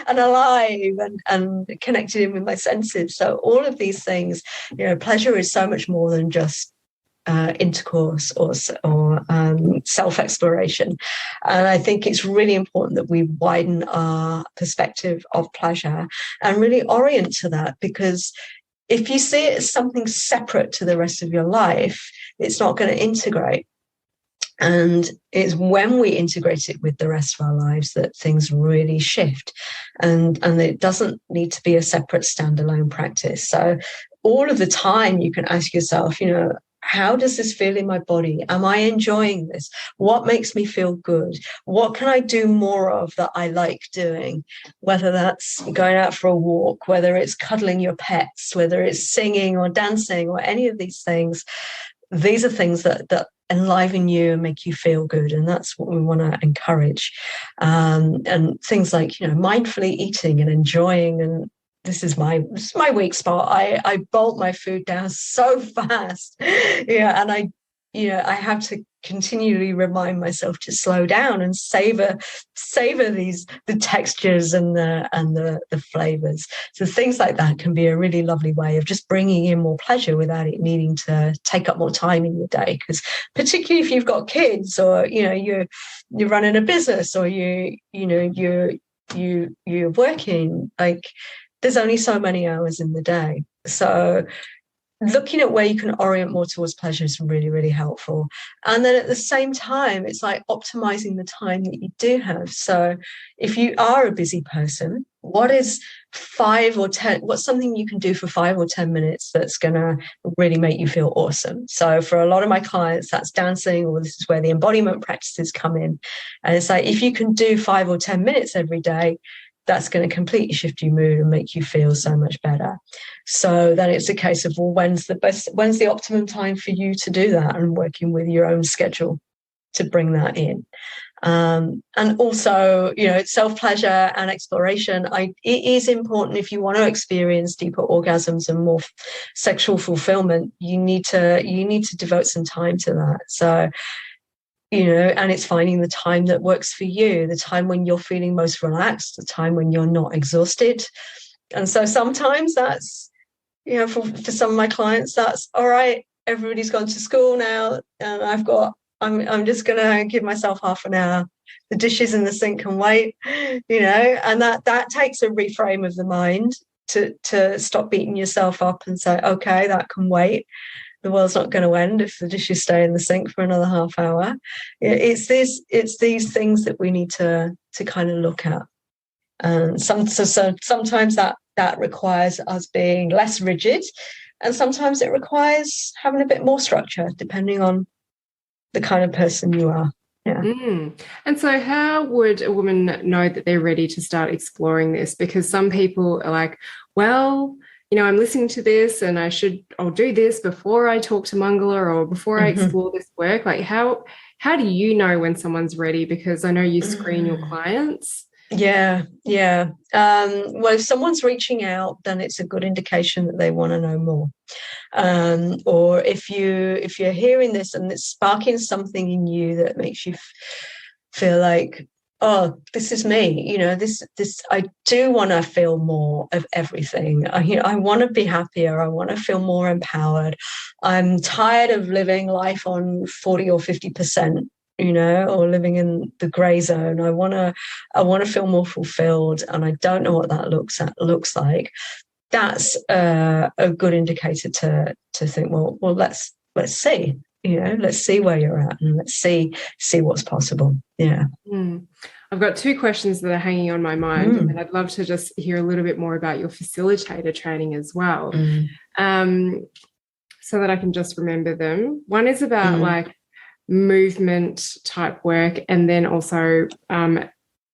alive and connected in with my senses. So all of these things, pleasure is so much more than just intercourse or self-exploration. And I think it's really important that we widen our perspective of pleasure and really orient to that, because if you see it as something separate to the rest of your life, it's not going to integrate. And it's when we integrate it with the rest of our lives that things really shift. And it doesn't need to be a separate standalone practice. So all of the time you can ask yourself, how does this feel in my body? Am I enjoying this? What makes me feel good? What can I do more of that I like doing? Whether that's going out for a walk, whether it's cuddling your pets, whether it's singing or dancing or any of these things. These are things that enliven you and make you feel good. And that's what we want to encourage. And things like, mindfully eating and enjoying, and this is my weak spot. I bolt my food down so fast. And I have to continually remind myself to slow down and savor the textures and the flavors. So things like that can be a really lovely way of just bringing in more pleasure without it needing to take up more time in your day. Because particularly if you've got kids, or you're running a business, or you're working, like, there's only so many hours in the day. So looking at where you can orient more towards pleasure is really, really helpful. And then at the same time, it's like optimizing the time that you do have. So if you are a busy person, what's something you can do for 5 or 10 minutes that's going to really make you feel awesome? So for a lot of my clients, that's dancing, or this is where the embodiment practices come in. And it's like, if you can do 5 or 10 minutes every day, that's going to completely shift your mood and make you feel so much better. So then it's a case of, well, when's the optimum time for you to do that, and working with your own schedule. to bring that in. And also, it's self-pleasure and exploration. It is important, if you want to experience deeper orgasms and more sexual fulfillment, you need to devote some time to that. So, and it's finding the time that works for you, the time when you're feeling most relaxed, the time when you're not exhausted. And so sometimes that's, for some of my clients, that's all right. Everybody's gone to school now, and I'm just going to give myself half an hour. The dishes in the sink can wait, and that takes a reframe of the mind to stop beating yourself up and say, okay, that can wait. The world's not going to end if the dishes stay in the sink for another half hour. It's these things that we need to kind of look at. And sometimes that requires us being less rigid, and sometimes it requires having a bit more structure, depending on the kind of person you are. Yeah. And so how would a woman know that they're ready to start exploring this? Because some people are like, well, I'm listening to this and I'll do this before I talk to Mangala or before I explore this work. Like how do you know when someone's ready? Because I know you screen your clients. Yeah. Well, if someone's reaching out, then it's a good indication that they want to know more. Or if you're hearing this and it's sparking something in you that makes you feel like, oh, this is me, this I do want to feel more of everything. I want to be happier. I want to feel more empowered. I'm tired of living life on 40 or 50%. Or living in the gray zone. I want to feel more fulfilled, and I don't know what that looks like. That's a good indicator to think, well, let's see, let's see where you're at, and let's see what's possible. Yeah. I've got two questions that are hanging on my mind, and I'd love to just hear a little bit more about your facilitator training as well, so that I can just remember them. One is about like movement type work, and then also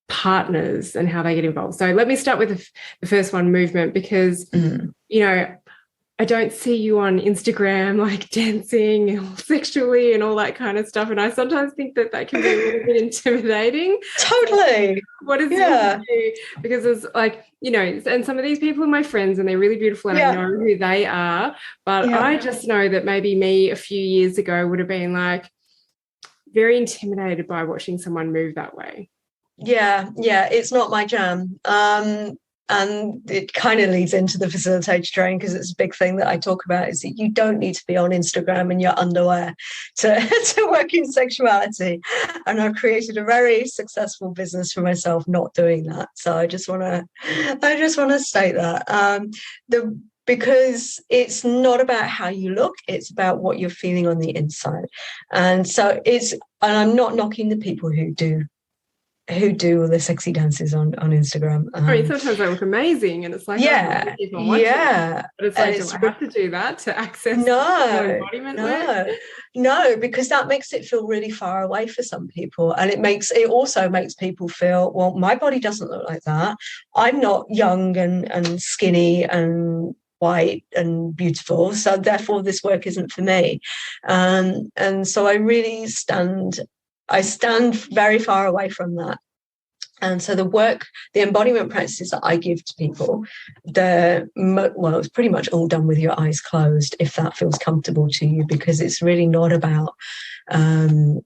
partners and how they get involved. So let me start with the first one, movement, because I don't see you on Instagram like dancing sexually and all that kind of stuff, and I sometimes think that can be a little bit intimidating. Totally. What is it you? Because it's like, and some of these people are my friends and they're really beautiful and I know who they are, but I just know that maybe me a few years ago would have been like very intimidated by watching someone move that way. Yeah, it's not my jam. And it kind of leads into the facilitator training, because it's a big thing that I talk about, is that you don't need to be on Instagram in your underwear to work in sexuality. And I've created a very successful business for myself not doing that. So I just want to state that. Because it's not about how you look, it's about what you're feeling on the inside. And so and I'm not knocking the people who do all the sexy dances on Instagram. Sometimes they look amazing, and it's like, but it's like, do I have to do that to access embodiment work? No, because that makes it feel really far away for some people, and it also makes people feel, well, my body doesn't look like that. I'm not young and skinny and white and beautiful, so therefore this work isn't for me. And so I really stand very far away from that. And so the embodiment practices that I give to people, it's pretty much all done with your eyes closed, if that feels comfortable to you, because it's really not about the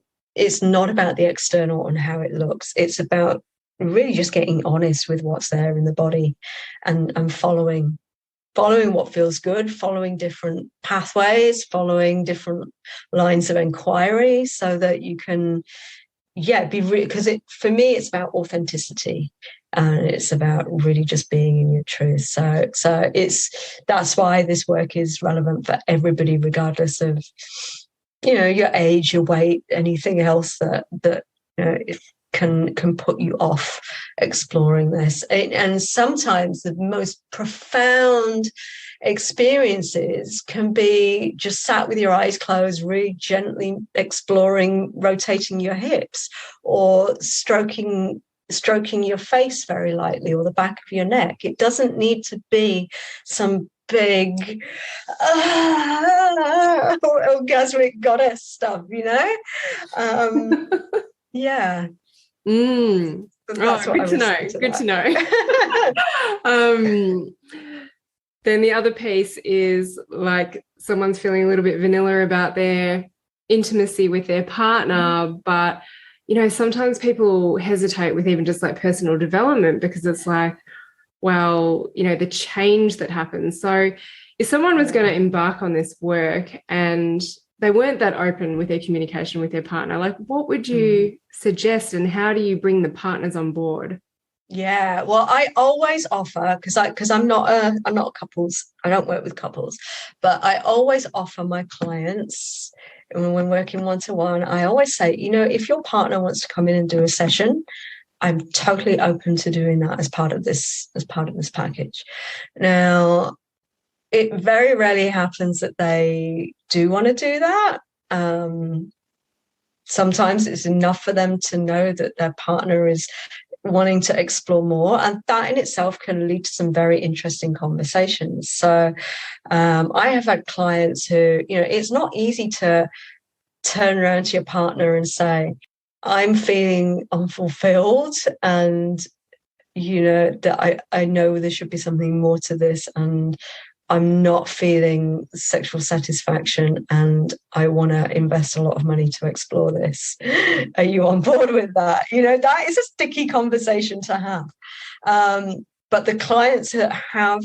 external and how it looks. It's about really just getting honest with what's there in the body and following what feels good, following different pathways, following different lines of inquiry, so that you can, because for me, it's about authenticity, and it's about really just being in your truth. So that's why this work is relevant for everybody, regardless of, your age, your weight, anything else that can put you off exploring this. And sometimes the most profound experiences can be just sat with your eyes closed, really gently exploring, rotating your hips, or stroking your face very lightly, or the back of your neck. It doesn't need to be some big orgasmic goddess stuff, you know. Yeah. That's good to know. Good to know. Then the other piece is like someone's feeling a little bit vanilla about their intimacy with their partner, but you know, sometimes people hesitate with even just like personal development because it's like, well, you know, the change that happens. So if someone was going to embark on this work and they weren't that open with their communication with their partner, like what would you suggest and how do you bring the partners on board? Yeah, well, I always offer, because I'm not a couples, I don't work with couples, but I always offer my clients, when we're working one-to-one, I always say, you know, if your partner wants to come in and do a session, I'm totally open to doing that as part of this package. Now, it very rarely happens that they do want to do that. Sometimes it's enough for them to know that their partner is wanting to explore more, and that in itself can lead to some very interesting conversations. So I have had clients who, you know, it's not easy to turn around to your partner and say, I'm feeling unfulfilled, and you know that I know there should be something more to this, and I'm not feeling sexual satisfaction and I want to invest a lot of money to explore this. Are you on board with that? You know, that is a sticky conversation to have. But the clients that have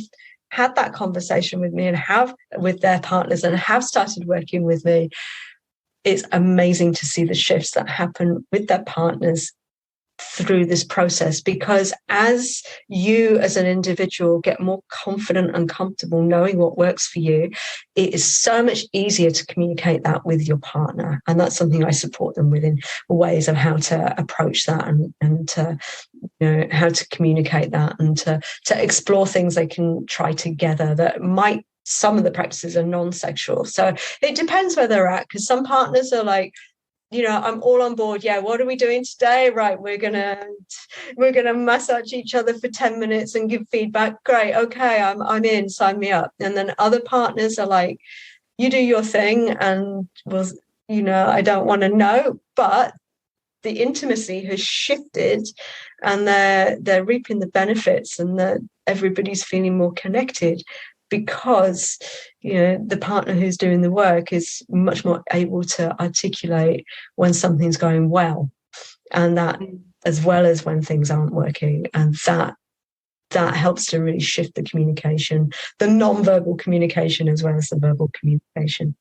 had that conversation with me and have with their partners and have started working with me, it's amazing to see the shifts that happen with their partners through this process, because as you as an individual get more confident and comfortable knowing what works for you, it is so much easier to communicate that with your partner. And that's something I support them with in ways of how to approach that and to, you know, how to communicate that and to explore things they can try together that might, some of the practices are non-sexual. So it depends where they're at, because some partners are like, you know, I'm all on board. Yeah, what are we doing today? Right, we're gonna massage each other for 10 minutes and give feedback. Great, okay, I'm in. Sign me up. And then other partners are like, you do your thing, and was, you know, I don't want to know, but the intimacy has shifted, and they're reaping the benefits, and that everybody's feeling more connected. Because, you know, the partner who's doing the work is much more able to articulate when something's going well, and that as well as when things aren't working, and that helps to really shift the communication, the non-verbal communication as well as the verbal communication.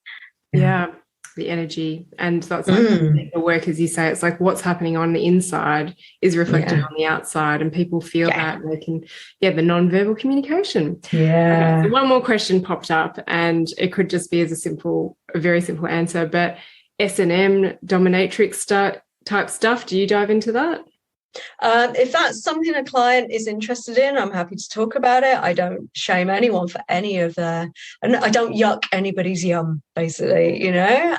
Yeah, the energy. And that's like the work, as you say, it's like what's happening on the inside is reflected on the outside, and people feel that, and they can, the non-verbal communication. Okay, so one more question popped up, and it could just be a very simple answer, but S&M, dominatrix type stuff, do you dive into that? If that's something a client is interested in, I'm happy to talk about it. I don't shame anyone for any of and I don't yuck anybody's yum, basically, you know.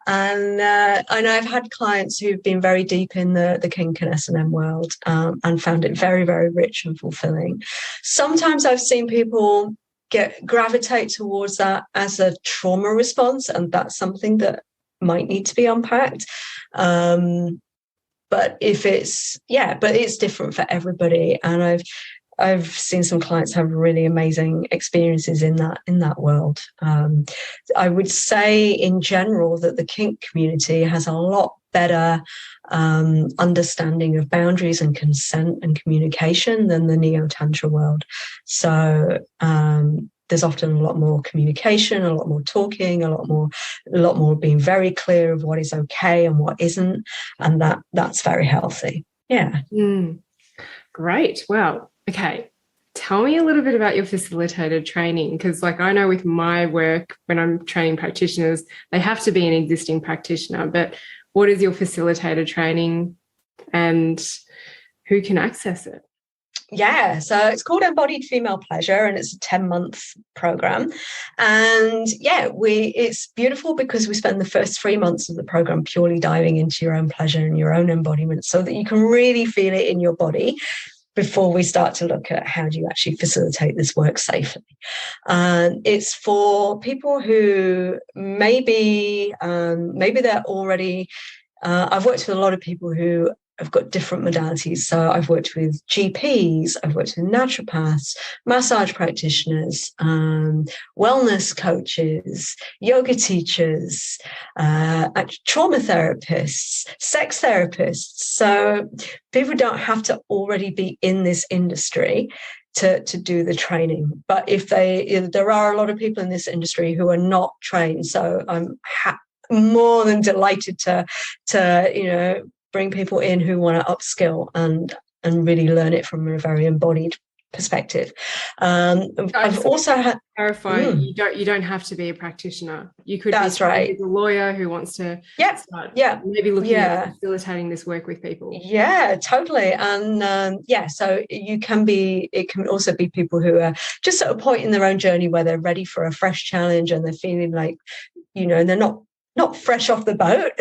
And I've had clients who've been very deep in the kink and S&M world, and found it very, very rich and fulfilling. Sometimes I've seen people gravitate towards that as a trauma response, and that's something that might need to be unpacked. But it's different for everybody. And I've seen some clients have really amazing experiences in that world. I would say in general that the kink community has a lot better understanding of boundaries and consent and communication than the neotantra world. So there's often a lot more communication, a lot more talking, a lot more being very clear of what is okay and what isn't, and that's very healthy. Yeah. Great. Well, okay. Tell me a little bit about your facilitator training, because like I know with my work when I'm training practitioners, they have to be an existing practitioner, but what is your facilitator training and who can access it? Yeah, so it's called Embodied Female Pleasure, and it's a 10-month program. And it's beautiful because we spend the first 3 months of the program purely diving into your own pleasure and your own embodiment, so that you can really feel it in your body. before we start to look at how do you actually facilitate this work safely. It's for people who maybe they're already, I've worked with a lot of people who have got different modalities. So I've worked with GPs, I've worked with naturopaths, massage practitioners, wellness coaches, yoga teachers, trauma therapists, sex therapists. So people don't have to already be in this industry to do the training. But there are a lot of people in this industry who are not trained. So I'm more than delighted to bring people in who want to upskill and really learn it from a very embodied perspective. I've also had clarify you don't have to be a practitioner. You could that's be right. a lawyer who wants to start maybe looking at facilitating this work with people. Yeah, totally. And so it can also be people who are just at a point in their own journey where they're ready for a fresh challenge and they're feeling like, and they're not fresh off the boat.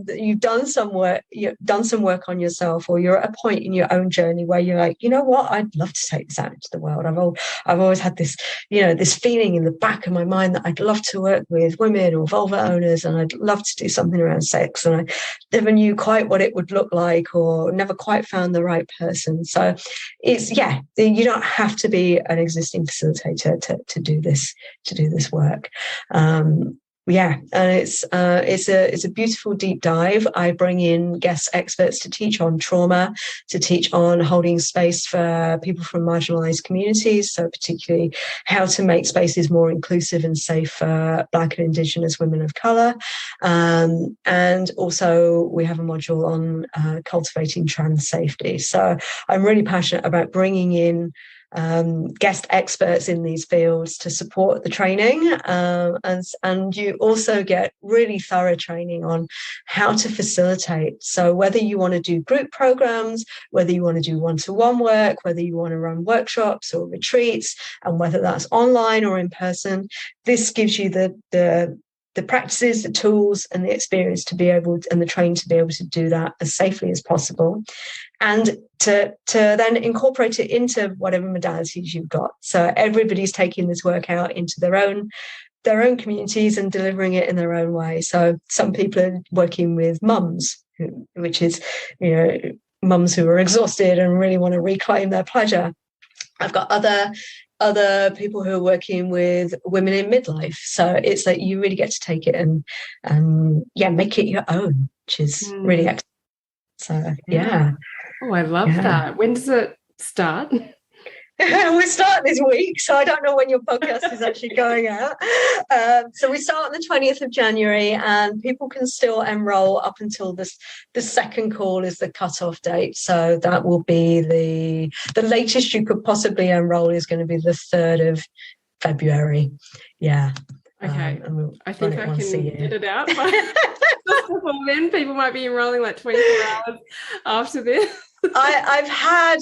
You've done some work on yourself, or you're at a point in your own journey where you're like, you know what, I'd love to take this out into the world. I've always had this, this feeling in the back of my mind that I'd love to work with women or vulva owners, and I'd love to do something around sex, and I never knew quite what it would look like, or never quite found the right person. So it's you don't have to be an existing facilitator to do this work. And it's a beautiful deep dive. I bring in guest experts to teach on trauma, to teach on holding space for people from marginalized communities, so particularly how to make spaces more inclusive and safe for Black and Indigenous women of colour. And also we have a module on cultivating trans safety. So I'm really passionate about bringing in guest experts in these fields to support the training, and you also get really thorough training on how to facilitate. So whether you want to do group programs, whether you want to do one-to-one work, whether you want to run workshops or retreats, and whether that's online or in person, this gives you the practices, the tools, and the experience to be able and the training to be able to do that as safely as possible, and to then incorporate it into whatever modalities you've got. So everybody's taking this work out into their own communities and delivering it in their own way. So some people are working with mums, which is, mums who are exhausted and really want to reclaim their pleasure. I've got other people who are working with women in midlife. So it's like you really get to take it and make it your own, which is really excellent. So yeah. Oh, I love that. When does it start? We start this week, so I don't know when your podcast is actually going out. So we start on the 20th of January, and people can still enroll up until the second call is the cutoff date. So that will be the latest you could possibly enroll is going to be the 3rd of February. Yeah. Okay. I think I can get it out. Before then, people might be enrolling like 24 hours after this. I've had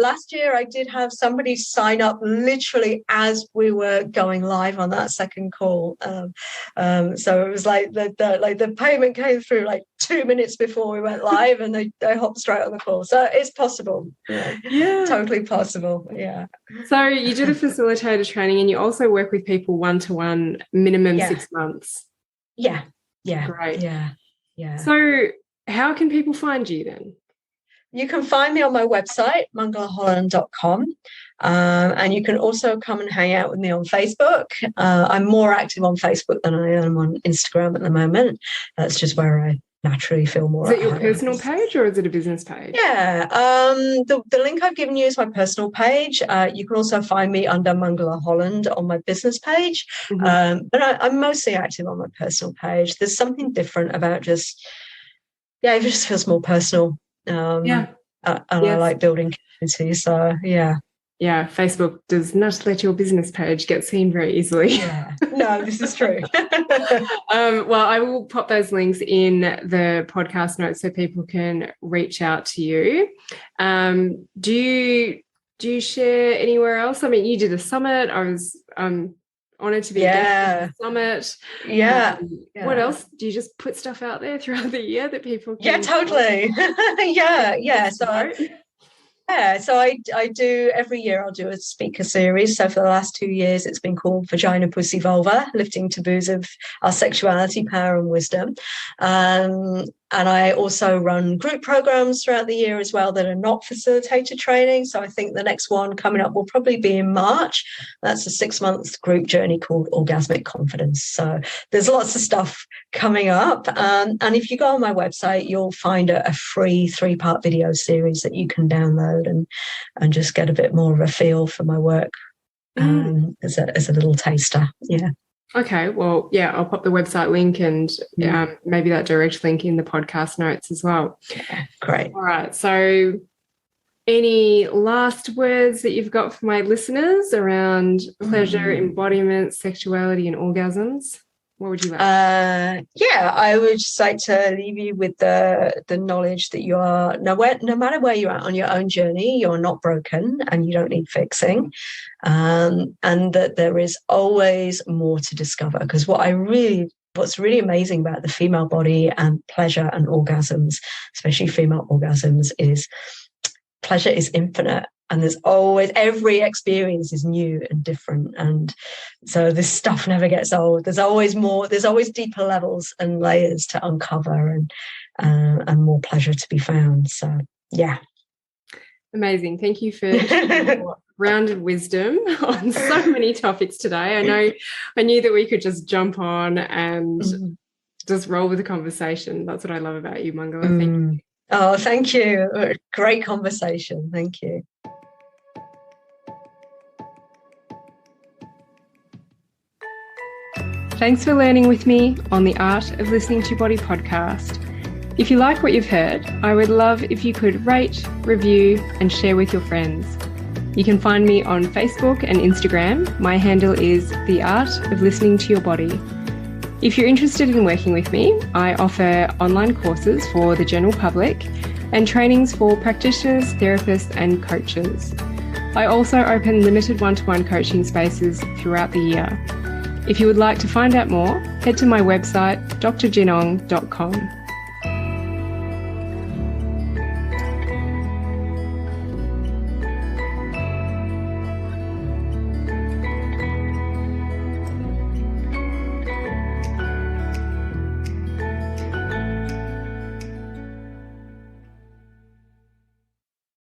last year I did have somebody sign up literally as we were going live on that second call. So it was like the payment came through like 2 minutes before we went live, and they hopped straight on the call. So it's possible. Yeah, totally possible. Yeah. So you did a facilitator training, and you also work with people one-to-one, minimum 6 months. Yeah. Great. Yeah. So how can people find you then? You can find me on my website, mangalaholland.com, and you can also come and hang out with me on Facebook. I'm more active on Facebook than I am on Instagram at the moment. That's just where I naturally feel more. Is it your personal page or is it a business page? Yeah, the link I've given you is my personal page. You can also find me under Mangala Holland on my business page, but I'm mostly active on my personal page. There's something different about it just feels more personal. And I like building community, so Facebook does not let your business page get seen very easily. No, this is true. Well, I will pop those links in the podcast notes so people can reach out to you. Do you share anywhere else? I mean, you did a summit. I was honoured to be at the summit. What else? Do you just put stuff out there throughout the year that people can totally. So Yeah, so I do every year. I'll do a speaker series. So for the last 2 years, it's been called Vagina, Pussy, Vulva: Lifting Taboos of Our Sexuality, Power and Wisdom. And I also run group programs throughout the year as well that are not facilitator training. So I think the next one coming up will probably be in March. That's a 6-month group journey called Orgasmic Confidence. So there's lots of stuff coming up. And if you go on my website, you'll find a free 3-part video series that you can download and just get a bit more of a feel for my work as a little taster. Yeah. Okay, well, yeah, I'll pop the website link and maybe that direct link in the podcast notes as well. Yeah, great. All right, so any last words that you've got for my listeners around pleasure, embodiment, sexuality and orgasms? What would you like? I would just like to leave you with the knowledge that you are, no matter where you're at on your own journey, you're not broken and you don't need fixing. And that there is always more to discover. Because what's really amazing about the female body and pleasure and orgasms, especially female orgasms, is pleasure is infinite. And there's always, every experience is new and different. And so this stuff never gets old. There's always more, there's always deeper levels and layers to uncover and more pleasure to be found. So, yeah. Amazing. Thank you for your rounded wisdom on so many topics today. I knew that we could just jump on and just roll with the conversation. That's what I love about you, Mangala. Thank you. Oh, thank you. Great conversation. Thank you. Thanks for learning with me on the Art of Listening to Your Body podcast. If you like what you've heard, I would love if you could rate, review, and share with your friends. You can find me on Facebook and Instagram. My handle is The Art of Listening to Your Body. If you're interested in working with me, I offer online courses for the general public and trainings for practitioners, therapists, and coaches. I also open limited one-to-one coaching spaces throughout the year. If you would like to find out more, head to my website, drjinong.com.